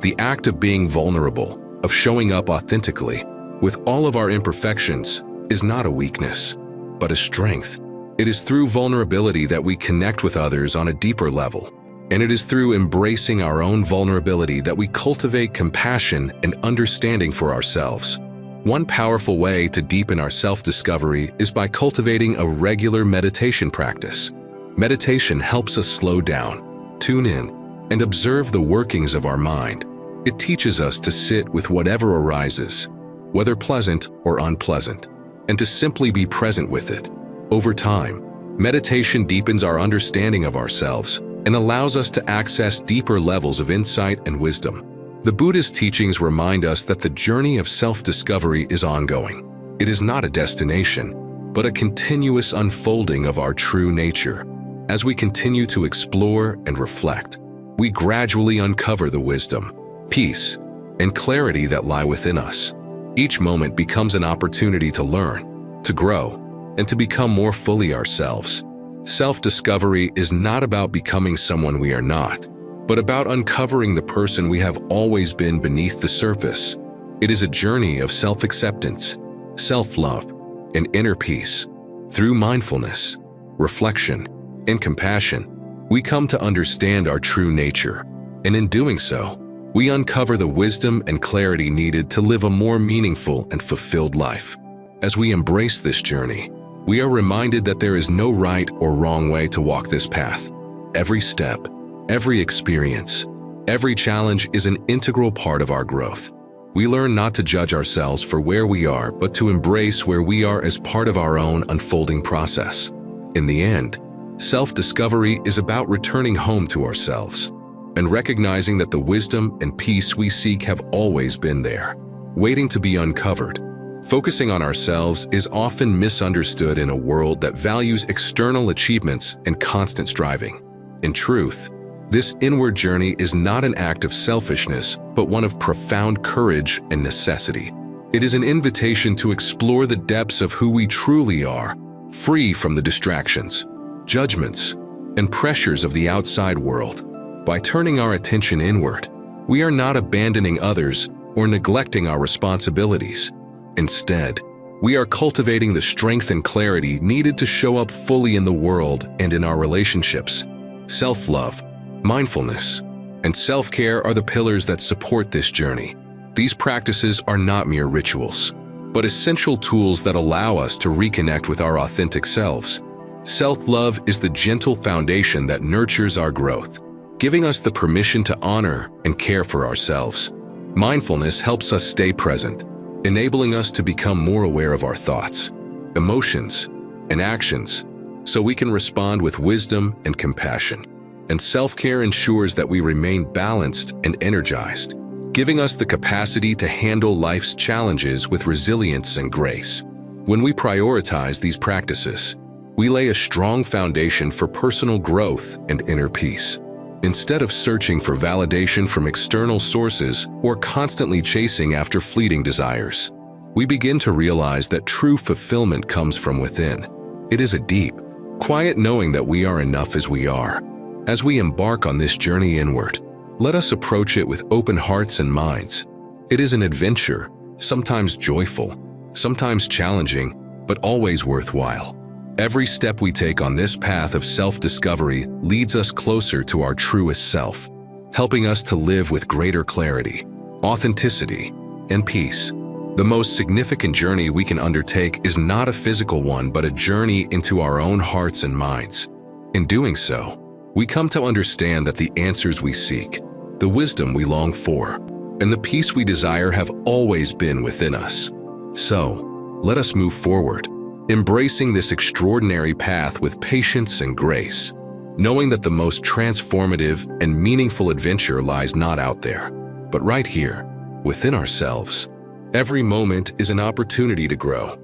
The act of being vulnerable, of showing up authentically, with all of our imperfections, is not a weakness, but a strength. It is through vulnerability that we connect with others on a deeper level. And it is through embracing our own vulnerability that we cultivate compassion and understanding for ourselves. One powerful way to deepen our self-discovery is by cultivating a regular meditation practice. Meditation helps us slow down, tune in, and observe the workings of our mind. It teaches us to sit with whatever arises, whether pleasant or unpleasant, and to simply be present with it. Over time, meditation deepens our understanding of ourselves and allows us to access deeper levels of insight and wisdom. The Buddhist teachings remind us that the journey of self-discovery is ongoing. It is not a destination, but a continuous unfolding of our true nature. As we continue to explore and reflect, we gradually uncover the wisdom, peace, and clarity that lie within us. Each moment becomes an opportunity to learn, to grow, and to become more fully ourselves. Self-discovery is not about becoming someone we are not, but about uncovering the person we have always been beneath the surface. It is a journey of self-acceptance, self-love, and inner peace. Through mindfulness, reflection, and compassion, we come to understand our true nature, and in doing so, we uncover the wisdom and clarity needed to live a more meaningful and fulfilled life. As we embrace this journey, we are reminded that there is no right or wrong way to walk this path. Every step, every experience, every challenge is an integral part of our growth. We learn not to judge ourselves for where we are, but to embrace where we are as part of our own unfolding process. In the end, self-discovery is about returning home to ourselves and recognizing that the wisdom and peace we seek have always been there, waiting to be uncovered. Focusing on ourselves is often misunderstood in a world that values external achievements and constant striving. In truth, this inward journey is not an act of selfishness, but one of profound courage and necessity. It is an invitation to explore the depths of who we truly are, free from the distractions, judgments, and pressures of the outside world. By turning our attention inward, we are not abandoning others or neglecting our responsibilities. Instead, we are cultivating the strength and clarity needed to show up fully in the world and in our relationships. Self-love, mindfulness, and self-care are the pillars that support this journey. These practices are not mere rituals, but essential tools that allow us to reconnect with our authentic selves. Self-love is the gentle foundation that nurtures our growth, giving us the permission to honor and care for ourselves. Mindfulness helps us stay present, enabling us to become more aware of our thoughts, emotions, and actions, so we can respond with wisdom and compassion. And self-care ensures that we remain balanced and energized, giving us the capacity to handle life's challenges with resilience and grace. When we prioritize these practices, we lay a strong foundation for personal growth and inner peace. Instead of searching for validation from external sources or constantly chasing after fleeting desires, we begin to realize that true fulfillment comes from within. It is a deep, quiet knowing that we are enough as we are. As we embark on this journey inward, let us approach it with open hearts and minds. It is an adventure, sometimes joyful, sometimes challenging, but always worthwhile. Every step we take on this path of self-discovery leads us closer to our truest self, helping us to live with greater clarity, authenticity, and peace. The most significant journey we can undertake is not a physical one, but a journey into our own hearts and minds. In doing so, we come to understand that the answers we seek, the wisdom we long for, and the peace we desire have always been within us. So, let us move forward, embracing this extraordinary path with patience and grace, knowing that the most transformative and meaningful adventure lies not out there, but right here, within ourselves. Every moment is an opportunity to grow,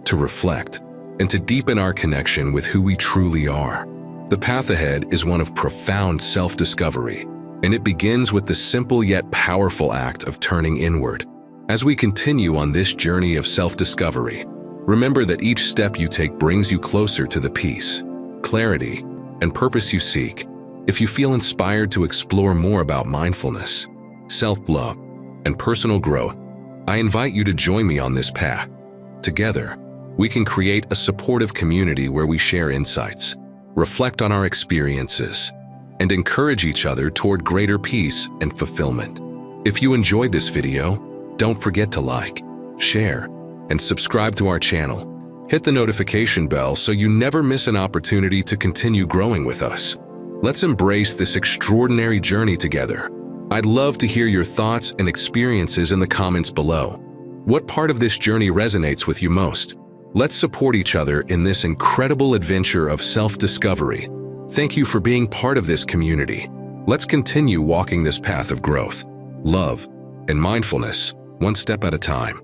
to reflect, and to deepen our connection with who we truly are. The path ahead is one of profound self-discovery, and it begins with the simple yet powerful act of turning inward. As we continue on this journey of self-discovery, remember that each step you take brings you closer to the peace, clarity, and purpose you seek. If you feel inspired to explore more about mindfulness, self-love, and personal growth, I invite you to join me on this path. Together, we can create a supportive community where we share insights, reflect on our experiences, and encourage each other toward greater peace and fulfillment. If you enjoyed this video, don't forget to like, share, and subscribe to our channel. Hit the notification bell so you never miss an opportunity to continue growing with us. Let's embrace this extraordinary journey together, I'd love to hear your thoughts and experiences in the comments below. What part of this journey resonates with you most? Let's support each other in this incredible adventure of self-discovery. Thank you for being part of this community. Let's continue walking this path of growth, love, and mindfulness, one step at a time.